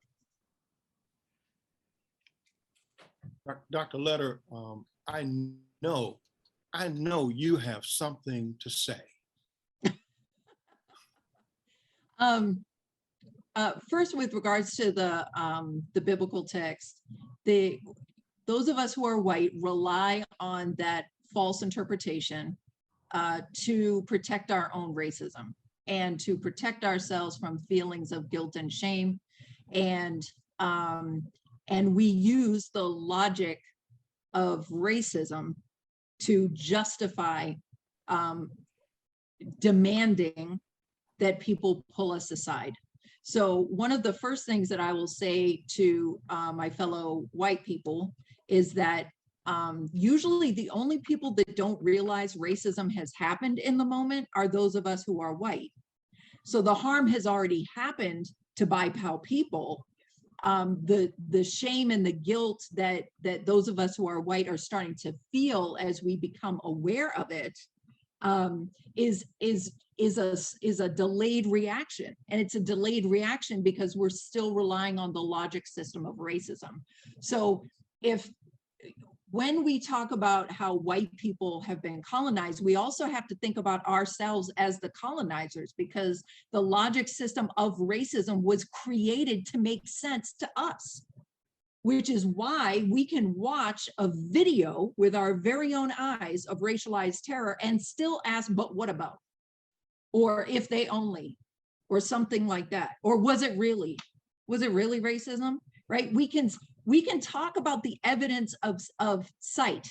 Dr. Letter, I know you have something to say. First, with regards to the biblical text, those of us who are white rely on that false interpretation to protect our own racism and to protect ourselves from feelings of guilt and shame. And we use the logic of racism to justify demanding that people pull us aside. So one of the first things that I will say to my fellow white people is that usually the only people that don't realize racism has happened in the moment are those of us who are white. So the harm has already happened to BiPAL people. The shame and the guilt that those of us who are white are starting to feel as we become aware of it is a delayed reaction. And it's a delayed reaction because we're still relying on the logic system of racism. So when we talk about how white people have been colonized, we also have to think about ourselves as the colonizers, because the logic system of racism was created to make sense to us, which is why we can watch a video with our very own eyes of racialized terror and still ask, but what about? Or if they only, or something like that. Or was it really racism, right? We can talk about the evidence of sight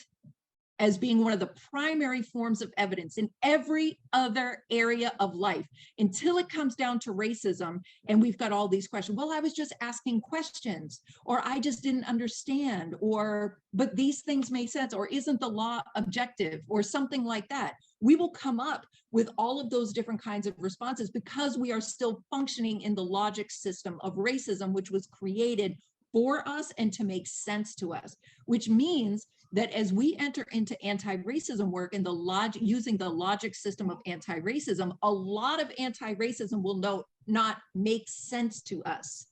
as being one of the primary forms of evidence in every other area of life until it comes down to racism. And we've got all these questions. Well, I was just asking questions, or I just didn't understand, but these things make sense, or isn't the law objective, or something like that. We will come up with all of those different kinds of responses because we are still functioning in the logic system of racism, which was created for us and to make sense to us, which means that as we enter into anti-racism work and using the logic system of anti-racism, a lot of anti-racism will not make sense to us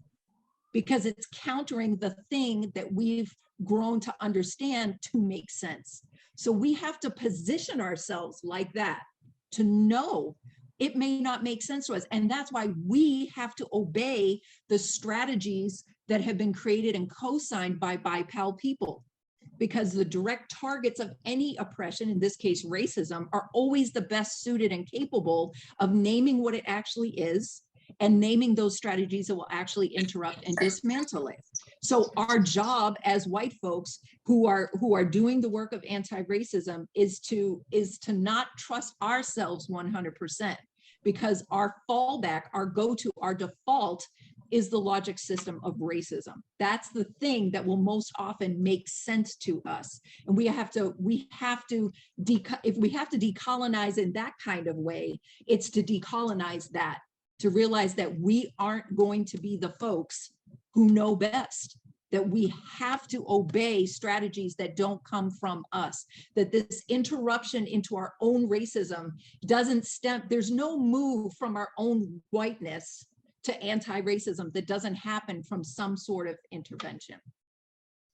because it's countering the thing that we've grown to understand to make sense. So we have to position ourselves like that to know it may not make sense to us. And that's why we have to obey the strategies that have been created and co-signed by BiPAL people, because the direct targets of any oppression, in this case racism, are always the best suited and capable of naming what it actually is and naming those strategies that will actually interrupt and dismantle it. So our job as white folks who are doing the work of anti-racism is to not trust ourselves 100%, because our fallback, our go-to, our default is the logic system of racism. That's the thing that will most often make sense to us. And if we have to decolonize in that kind of way, it's to decolonize that, to realize that we aren't going to be the folks who know best, that we have to obey strategies that don't come from us, that this interruption into our own racism doesn't stem, there's no move from our own whiteness to anti-racism that doesn't happen from some sort of intervention.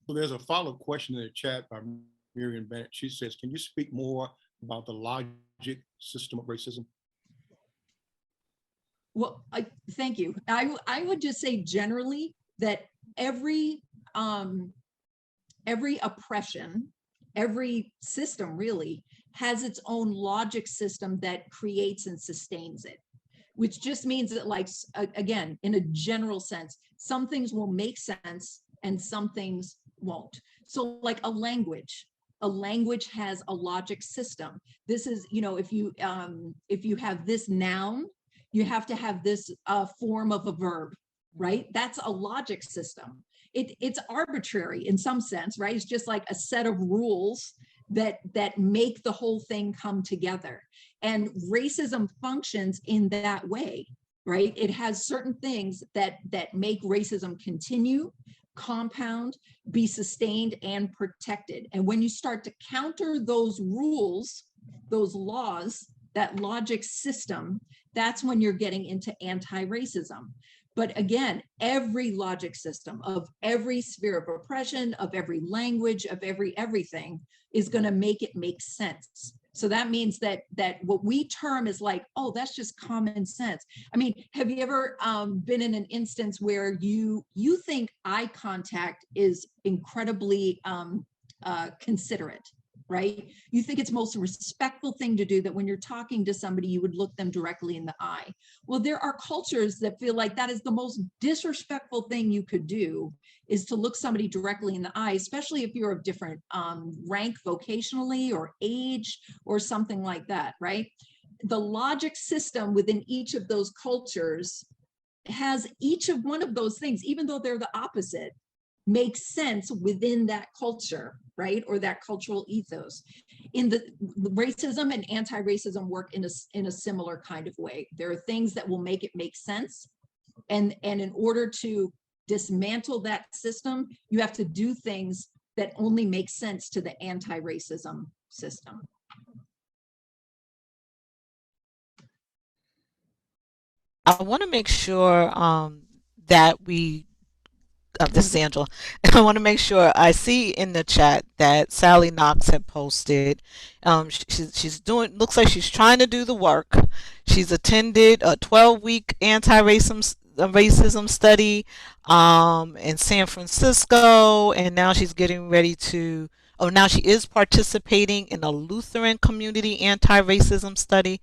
So there's a follow-up question in the chat by Miriam Bennett. She says, can you speak more about the logic system of racism? Well, thank you. I would just say generally that every oppression, every system really has its own logic system that creates and sustains it, which just means that, like, again, in a general sense, some things will make sense and some things won't. So like a language has a logic system. This is, you know, if you have this noun, you have to have this form of a verb, right? That's a logic system. It's arbitrary in some sense, right? It's just like a set of rules that make the whole thing come together. And racism functions in that way, right? It has certain things that make racism continue, compound, be sustained, and protected. And when you start to counter those rules, those laws, that logic system, that's when you're getting into anti-racism. But again, every logic system of every sphere of oppression, of every language, of everything is going to make it make sense. So that means that what we term is like, oh, that's just common sense. I mean, have you ever been in an instance where you think eye contact is incredibly considerate, right? You think it's the most respectful thing to do, that when you're talking to somebody, you would look them directly in the eye. Well, there are cultures that feel like that is the most disrespectful thing you could do, is to look somebody directly in the eye, especially if you're of different rank vocationally or age or something like that, right? The logic system within each of those cultures has each of one of those things, even though they're the opposite, makes sense within that culture, right? Or that cultural ethos. In the racism and anti-racism work in a similar kind of way. There are things that will make it make sense. And in order to dismantle that system, you have to do things that only make sense to the anti-racism system. I want to make sure that we this is Angela. I want to make sure I see in the chat that Sally Knox had posted. She's doing, looks like she's trying to do the work. She's attended a 12-week anti-racism study in San Francisco, and now she's getting ready to, oh, now she is participating in a Lutheran community anti-racism study,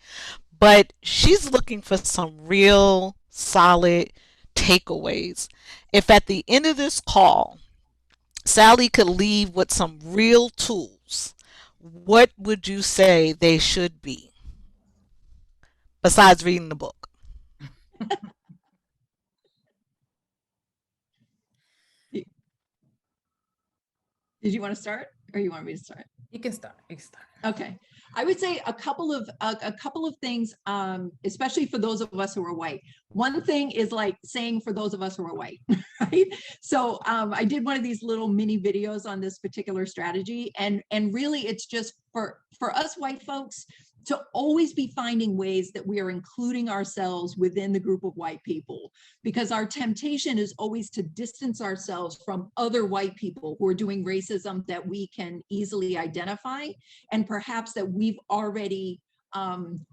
but she's looking for some real solid takeaways. If at the end of this call, Sally could leave with some real tools, what would you say they should be, besides reading the book? Did you want to start, or you want me to start? You can start. You can start. Okay, I would say a couple of things, especially for those of us who are white. One thing is like saying for those of us who are white, right? So I did one of these little mini videos on this particular strategy, and really it's just for us white folks to always be finding ways that we are including ourselves within the group of white people, because our temptation is always to distance ourselves from other white people who are doing racism that we can easily identify, and perhaps that we've already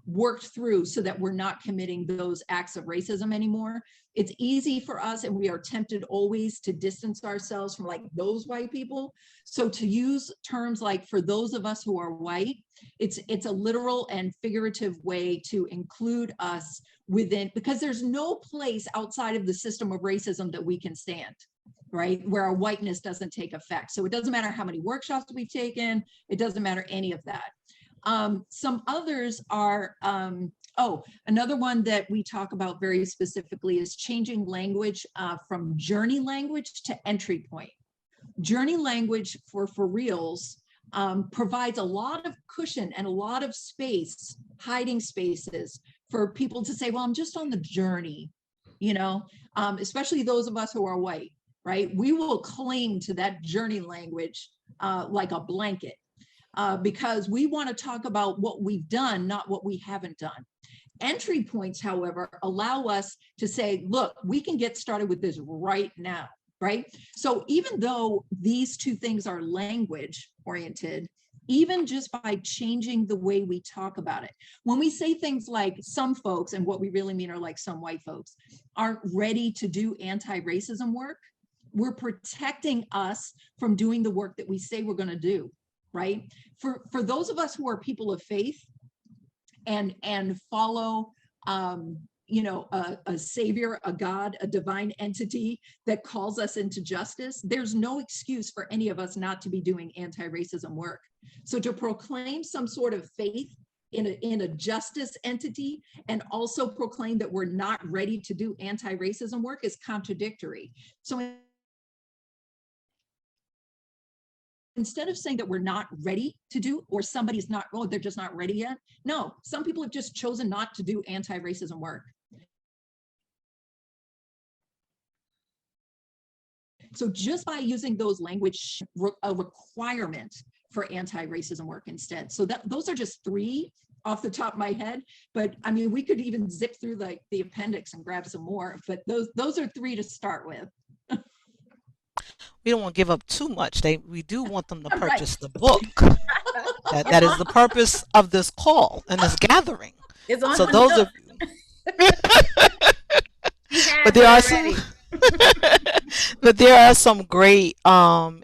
worked through, so that we're not committing those acts of racism anymore. It's easy for us, and we are tempted always to distance ourselves from like those white people. So to use terms like for those of us who are white, it's a literal and figurative way to include us within, because there's no place outside of the system of racism that we can stand, right? Where our whiteness doesn't take effect. So it doesn't matter how many workshops we've taken, it doesn't matter any of that. Some others are, another one that we talk about very specifically is changing language from journey language to entry point. Journey language for reals provides a lot of cushion and a lot of space, hiding spaces for people to say, well, I'm just on the journey, you know, especially those of us who are white, right? We will cling to that journey language like a blanket. Because we want to talk about what we've done, not what we haven't done. Entry points, however, allow us to say, look, we can get started with this right now, right? So even though these two things are language oriented, even just by changing the way we talk about it, when we say things like some folks, and what we really mean are like some white folks, aren't ready to do anti-racism work, we're protecting us from doing the work that we say we're going to do, right? For those of us who are people of faith and follow a savior, a God, a divine entity that calls us into justice, there's no excuse for any of us not to be doing anti-racism work. So to proclaim some sort of faith in a justice entity and also proclaim that we're not ready to do anti-racism work is contradictory. So instead of saying that we're not ready to do, or somebody's not, oh, they're just not ready yet. No, some people have just chosen not to do anti-racism work. So just by using those language, a requirement for anti-racism work instead. So those are just three off the top of my head, but I mean, we could even zip through like the appendix and grab some more, but those are three to start with. We don't want to give up too much. We do want them to purchase Right. the book. That is the purpose of this call and this gathering. It's on So the those book. but there are some but there are some great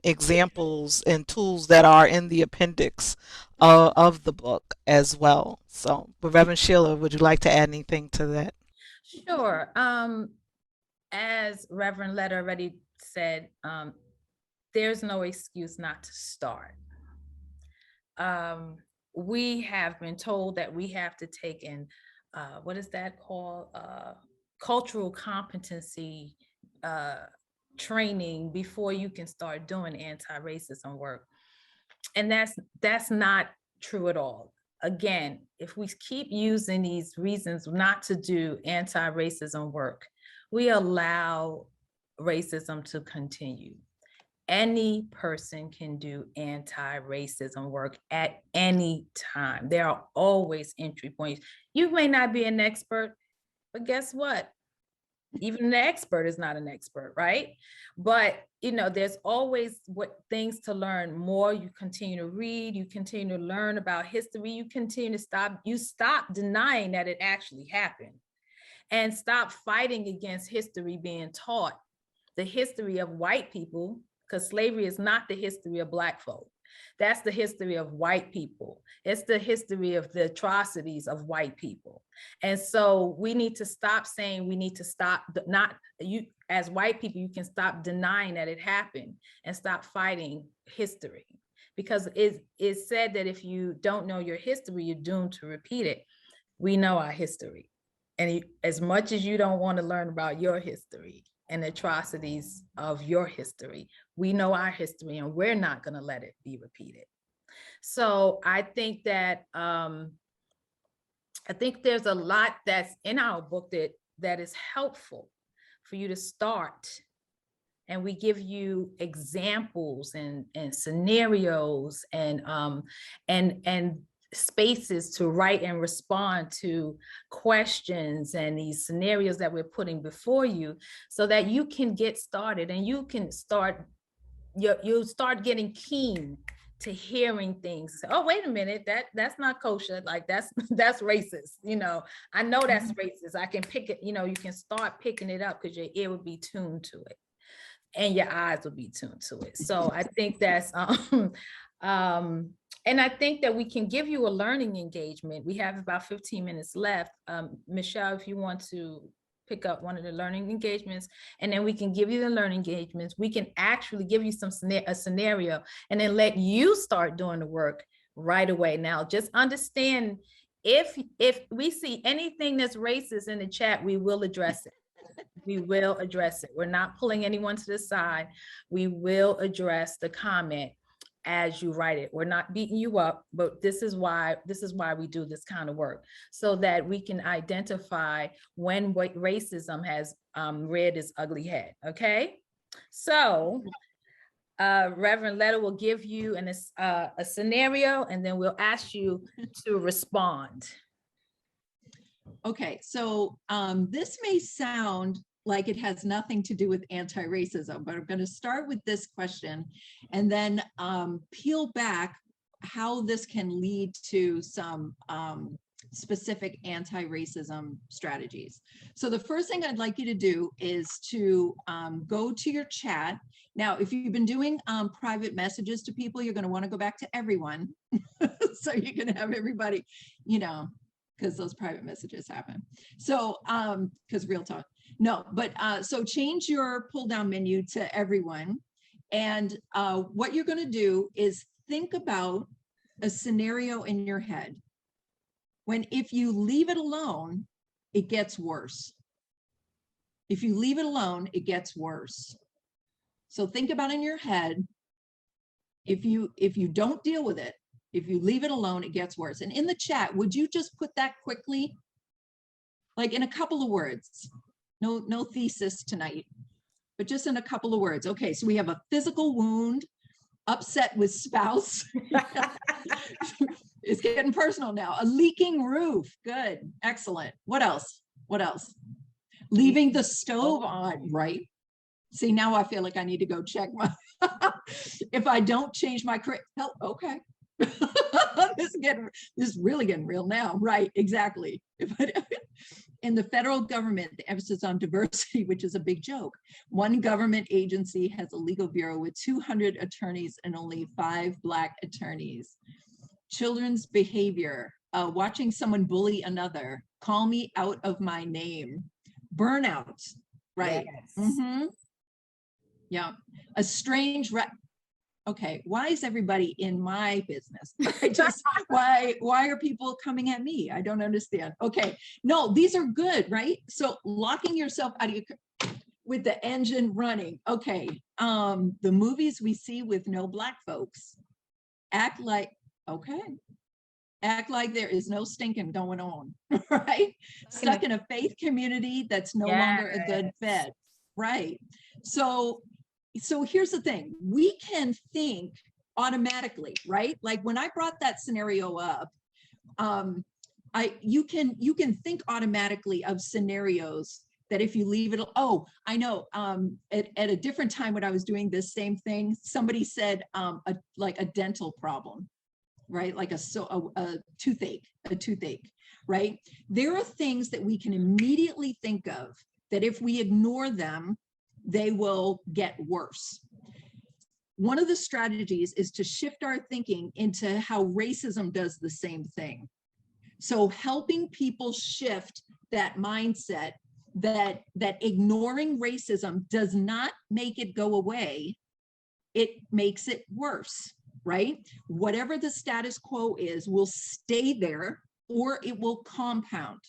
examples and tools that are in the appendix of the book as well. So, but Reverend Sheila, would you like to add anything to that? Sure. As Reverend Letta already said, there's no excuse not to start. We have been told that we have to take in, what is that called? Cultural competency training before you can start doing anti-racism work. And that's not true at all. Again, if we keep using these reasons not to do anti-racism work, we allow racism to continue. Any person can do anti-racism work at any time. There are always entry points. You may not be an expert, but guess what? Even an expert is not an expert, right? But there's always things to learn more. You continue to read, you continue to learn about history, you stop denying that it actually happened, and stop fighting against history being taught. The history of white people, because slavery is not the history of Black folk. That's the history of white people. It's the history of the atrocities of white people. And so we need to stop saying as white people, you can stop denying that it happened and stop fighting history. Because it's said that if you don't know your history, you're doomed to repeat it. We know our history. And as much as you don't want to learn about your history and atrocities of your history, we know our history and we're not going to let it be repeated. So I think that there's a lot that's in our book that is helpful for you to start. And we give you examples and scenarios and spaces to write and respond to questions and these scenarios that we're putting before you, so that you can get started and you can you'll start getting keen to hearing things. Oh, wait a minute, that's not kosher. Like that's racist. I know that's racist. I can pick it, you can start picking it up because your ear would be tuned to it and your eyes will be tuned to it. So I think that's and I think that we can give you a learning engagement. We have about 15 minutes left. Michelle, if you want to pick up one of the learning engagements, and then we can give you the learning engagements. We can actually give you a scenario and then let you start doing the work right away. Now, just understand, if we see anything that's racist in the chat, we will address it. We will address it. We're not pulling anyone to the side. We will address the comment as you write it. We're not beating you up, but this is why we do this kind of work, so that we can identify when racism has reared its ugly head. Okay, so Reverend Letta will give you a scenario, and then we'll ask you to respond. Okay, so this may sound like it has nothing to do with anti-racism, but I'm going to start with this question and then peel back how this can lead to some specific anti-racism strategies. So the first thing I'd like you to do is to go to your chat. Now, if you've been doing private messages to people, you're going to want to go back to everyone. So you can have everybody, you know, because those private messages happen. So, because real talk. No, but so change your pull down menu to everyone. And what you're going to do is think about a scenario in your head. When if you leave it alone, it gets worse. If you leave it alone, it gets worse. So think about in your head, if you don't deal with it, if you leave it alone, it gets worse. And in the chat, would you just put that quickly? Like in a couple of words, no thesis tonight, but just in a couple of words. Okay, so we have a physical wound, upset with spouse. It's getting personal now. A leaking roof. Good. Excellent. What else? What else? Leaving the stove on, right? See, now I feel like I need to go check my, if I don't change my, oh, okay. This is really getting real now. Right. Exactly. In the federal government, the emphasis on diversity, which is a big joke. One government agency has a legal bureau with 200 attorneys and only 5 Black attorneys. Children's behavior, watching someone bully another, call me out of my name, burnout, right? Yes. Yeah, a strange, okay, why is everybody in my business? Why are people coming at me? I don't understand. Okay, no, these are good, right? So locking yourself out of your, with the engine running. Okay, the movies we see with no Black folks, act like, okay, act like there is no stinking going on, right? Stuck in a faith community that's no longer a good fit, right? So here's the thing, we can think automatically, right? Like when I brought that scenario up, you can think automatically of scenarios that if you leave it, oh, I know, at a different time when I was doing this same thing, somebody said like a dental problem, right? Like a toothache, right? There are things that we can immediately think of that if we ignore them, they will get worse. One of the strategies is to shift our thinking into how racism does the same thing. So helping people shift that mindset that ignoring racism does not make it go away, it makes it worse, right? Whatever the status quo is will stay there or it will compound.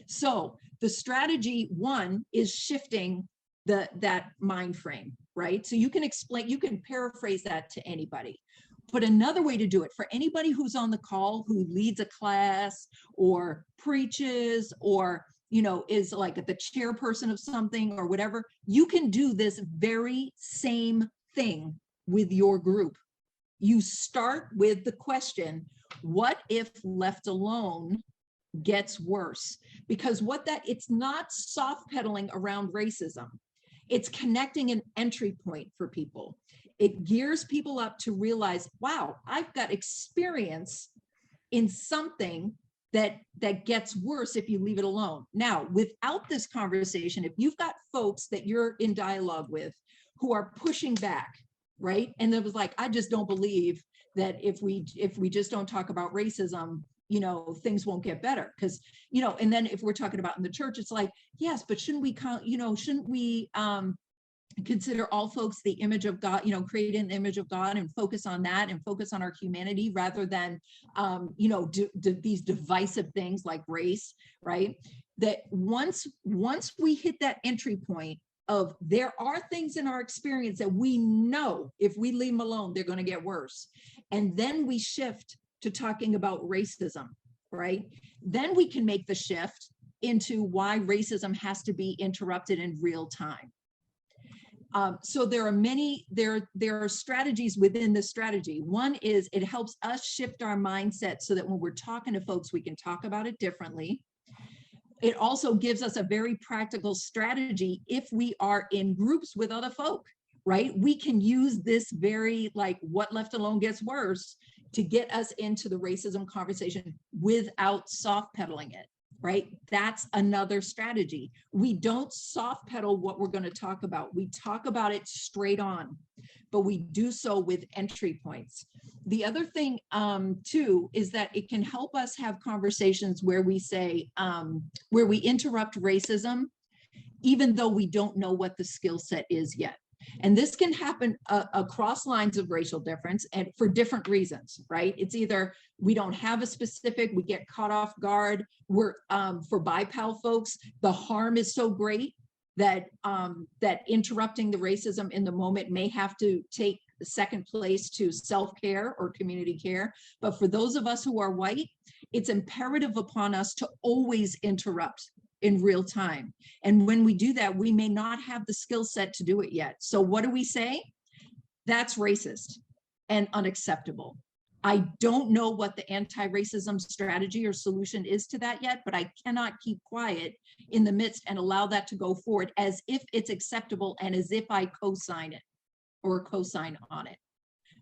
So the strategy one is shifting that mind frame, right? So you can explain, you can paraphrase that to anybody. But another way to do it for anybody who's on the call, who leads a class or preaches or, you know, is like the chairperson of something or whatever, you can do this very same thing with your group. You start with the question, what if left alone gets worse? Because it's not soft pedaling around racism. It's connecting an entry point for people. It gears people up to realize, wow, I've got experience in something that gets worse if you leave it alone. Now, without this conversation, if you've got folks that you're in dialogue with who are pushing back, right? And it was like, I just don't believe that if we just don't talk about racism, you know, things won't get better. Because, you know, and then if we're talking about in the church, it's like, yes, but shouldn't we consider all folks the image of God, you know, create an image of God and focus on that and focus on our humanity rather than, you know, these divisive things like race, right? That once we hit that entry point of there are things in our experience that we know if we leave them alone, they're going to get worse. And then we shift to talking about racism, right? Then we can make the shift into why racism has to be interrupted in real time. So there are strategies within this strategy. One is it helps us shift our mindset so that when we're talking to folks, we can talk about it differently. it also gives us a very practical strategy if we are in groups with other folk, right? We can use this very, like, what left alone gets worse, to get us into the racism conversation without soft pedaling it, right? That's another strategy. We don't soft pedal what we're going to talk about. We talk about it straight on, but we do so with entry points. The other thing too is that it can help us have conversations where we say, where we interrupt racism, even though we don't know what the skill set is yet. And this can happen across lines of racial difference and for different reasons, right? It's either we don't have a specific, we get caught off guard. We're for BIPAL folks, the harm is so great that that interrupting the racism in the moment may have to take second place to self-care or community care. But for those of us who are white, it's imperative upon us to always interrupt in real time. And when we do that, we may not have the skill set to do it yet. So what do we say? That's racist and unacceptable. I don't know what the anti-racism strategy or solution is to that yet, but I cannot keep quiet in the midst and allow that to go forward as if it's acceptable and as if I co-sign it or co-sign on it.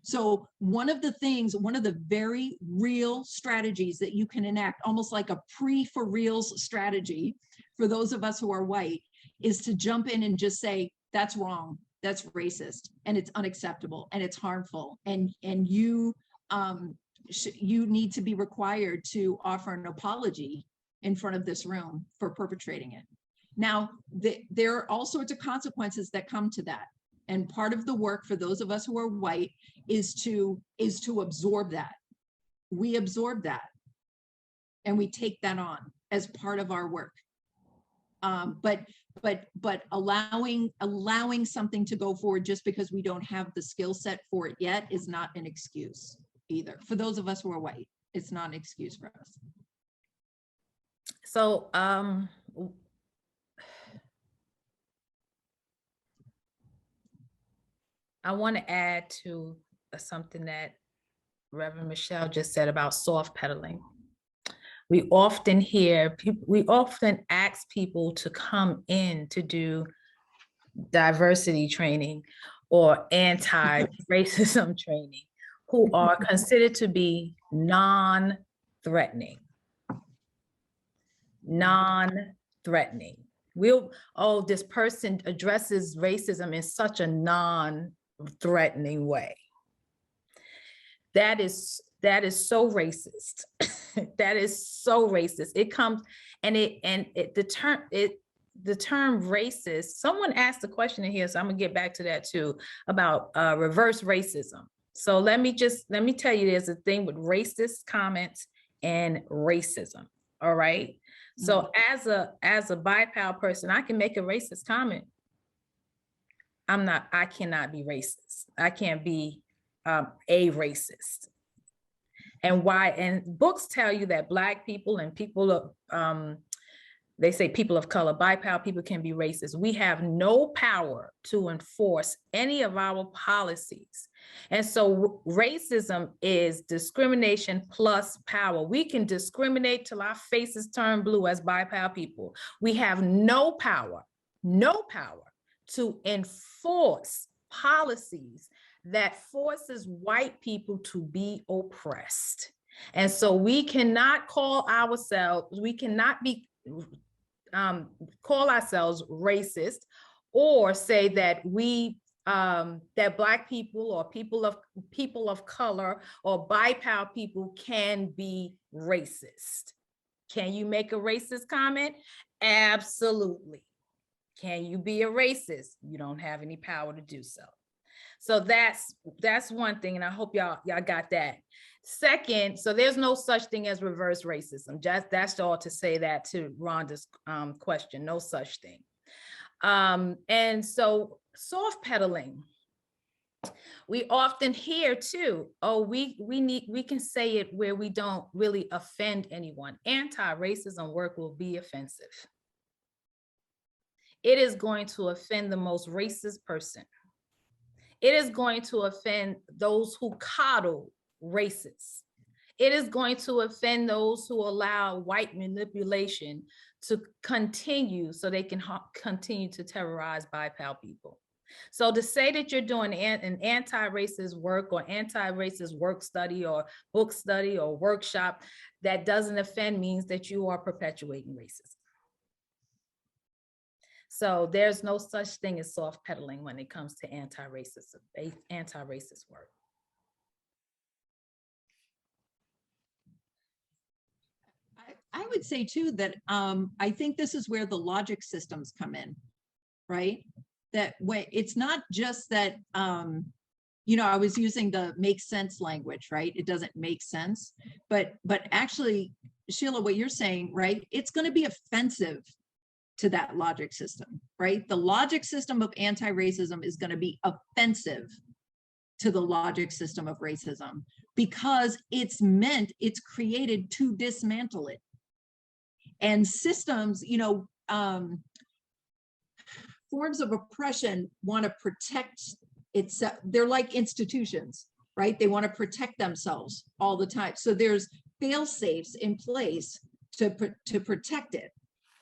So one of the things, one of the very real strategies that you can enact, almost like a pre-4REALS strategy for those of us who are white, is to jump in and just say, that's wrong, that's racist, and it's unacceptable, and it's harmful, and you need to be required to offer an apology in front of this room for perpetrating it. Now, there are all sorts of consequences that come to that. And part of the work for those of us who are white is to absorb that. We absorb that and we take that on as part of our work. But allowing something to go forward just because we don't have the skill set for it yet is not an excuse either. For those of us who are white, it's not an excuse for us. So I want to add to something that Reverend Michelle just said about soft pedaling. We often ask people to come in to do diversity training or anti-racism training who are considered to be non-threatening. Non-threatening. This person addresses racism in such a non-threatening way. That is so racist. That is so racist. It comes the term racist. Someone asked a question in here, so I'm gonna get back to that too, about reverse racism. So let me tell you, there's a thing with racist comments and racism. All right. So as a BIPAL person, I can make a racist comment. I cannot be racist. I can't be a racist. And why? And books tell you that Black people and people of, they say people of color, BIPAL people can be racist. We have no power to enforce any of our policies. And so racism is discrimination plus power. We can discriminate till our faces turn blue as BIPAL people. We have no power to enforce policies that forces white people to be oppressed. And so we cannot call ourselves racist or say that that Black people or people of color or BIPAL people can be racist. Can you make a racist comment? Absolutely. Can you be a racist? You don't have any power to do so. So that's one thing, and I hope y'all got that. Second, so there's no such thing as reverse racism. That's all to say that to Rhonda's question, no such thing. And so soft pedaling, we often hear too, we can say it where we don't really offend anyone. Anti-racism work will be offensive. It is going to offend the most racist person. It is going to offend those who coddle racists. It is going to offend those who allow white manipulation to continue so they can continue to terrorize BIPOC people. So to say that you're doing an anti-racist work or anti-racist work study or book study or workshop that doesn't offend means that you are perpetuating racism. So there's no such thing as soft pedaling when it comes to anti-racist work. I would say too that I think this is where the logic systems come in, right? That way, it's not just that, you know, I was using the make sense language, right? It doesn't make sense, but actually, Sheila, what you're saying, right? It's going to be offensive to that logic system, right? The logic system of anti-racism is going to be offensive to the logic system of racism because it's created to dismantle it. And systems, you know, forms of oppression want to protect itself. They're like institutions, right? They want to protect themselves all the time. So there's fail safes in place to protect it.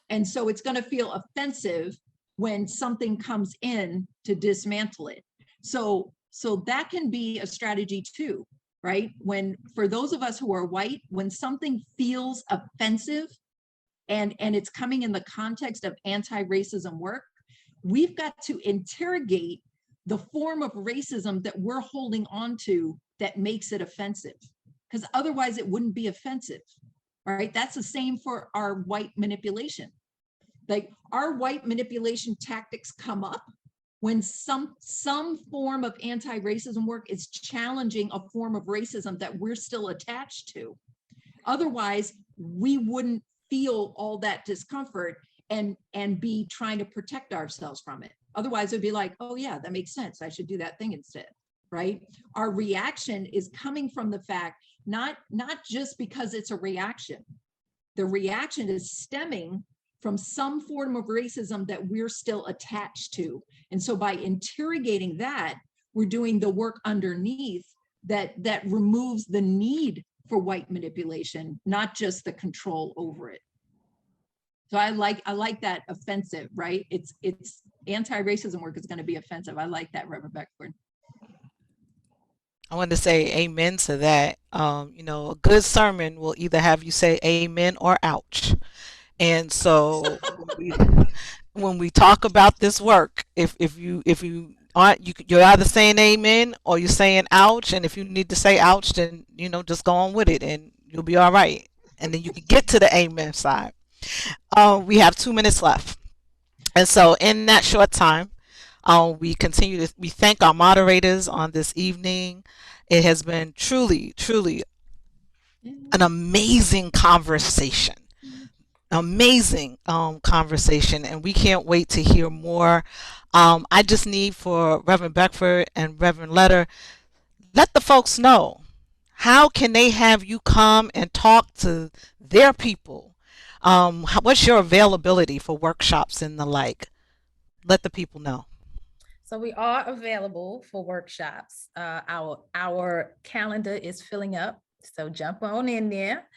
And so it's going to feel offensive when something comes in to dismantle it. So that can be a strategy too, right? When, for those of us who are white, when something feels offensive and it's coming in the context of anti-racism work, we've got to interrogate the form of racism that we're holding on to that makes it offensive, because otherwise it wouldn't be offensive, right? That's the same for our white manipulation. Like our white manipulation tactics come up when some form of anti-racism work is challenging a form of racism that we're still attached to. Otherwise, we wouldn't feel all that discomfort and be trying to protect ourselves from it. Otherwise, it'd be like, oh yeah, that makes sense. I should do that thing instead, right? Our reaction is coming from the fact, not just because it's a reaction. The reaction is stemming from some form of racism that we're still attached to. And so by interrogating that, we're doing the work underneath that removes the need for white manipulation, not just the control over it. So I like that offensive, right? It's anti-racism work is going to be offensive. I like that, Reverend Beckford. I want to say amen to that. You know, a good sermon will either have you say amen or ouch. And so when we talk about this work, if you aren't, you're either saying amen or you're saying ouch. And if you need to say ouch, then, you know, just go on with it and you'll be all right. And then you can get to the amen side. We have 2 minutes left. And so in that short time, we thank our moderators on this evening. It has been truly, truly an amazing conversation. Amazing conversation, and we can't wait to hear more. I just need for Reverend Beckford and Reverend Letter, let the folks know, how can they have you come and talk to their people? What's your availability for workshops and the like? Let the people know. So we are available for workshops. Our calendar is filling up, so jump on in there.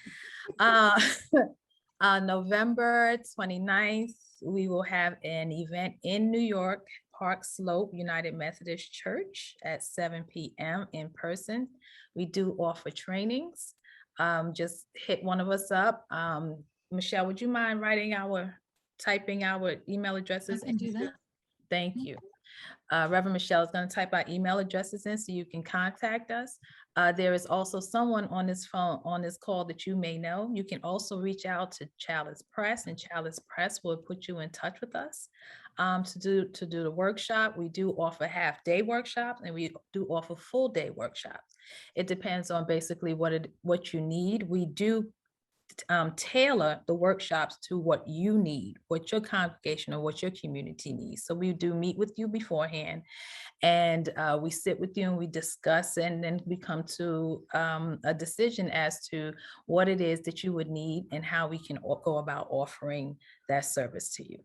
November 29th, we will have an event in New York, Park Slope United Methodist Church at 7 p.m. in person. We do offer trainings. Just hit one of us up. Michelle, would you mind typing our email addresses? I can do that. Thank you. Reverend Michelle is going to type our email addresses in so you can contact us. There is also someone on this call that you may know. You can also reach out to Chalice Press, and Chalice Press will put you in touch with us to do the workshop. We do offer half-day workshops, and we do offer full-day workshops. It depends on basically what you need. We do tailor the workshops to what you need, what your congregation or what your community needs. So we do meet with you beforehand, and we sit with you and we discuss, and then we come to a decision as to what it is that you would need and how we can go about offering that service to you.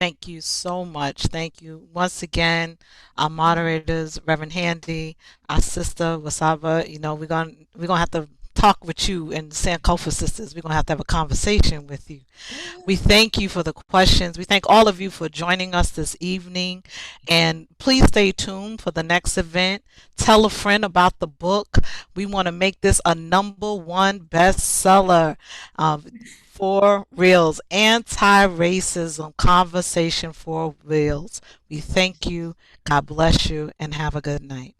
Thank you so much. Thank you once again, our moderators, Reverend Handy, our sister Wasaba. You know, we're gonna have to talk with you and Sankofa sisters. We're gonna have to have a conversation with you. We thank you for the questions. We thank all of you for joining us this evening. And please stay tuned for the next event. Tell a friend about the book. We want to make this a #1 bestseller. 4REALS, Anti-Racism Conversation 4REALS. We thank you. God bless you and have a good night.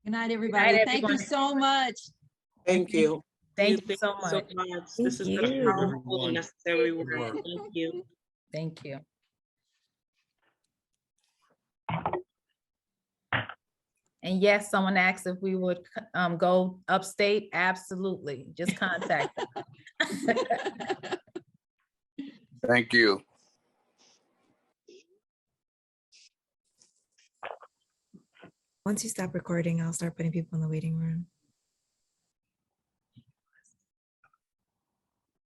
Good night, everybody. Thank you everyone. so much. Thank you. Thank you so much. This has been a you. powerful and necessary Good work. work. Thank you. Thank you. And yes, someone asked if we would go upstate. Absolutely. Just contact us. Thank you. Once you stop recording, I'll start putting people in the waiting room.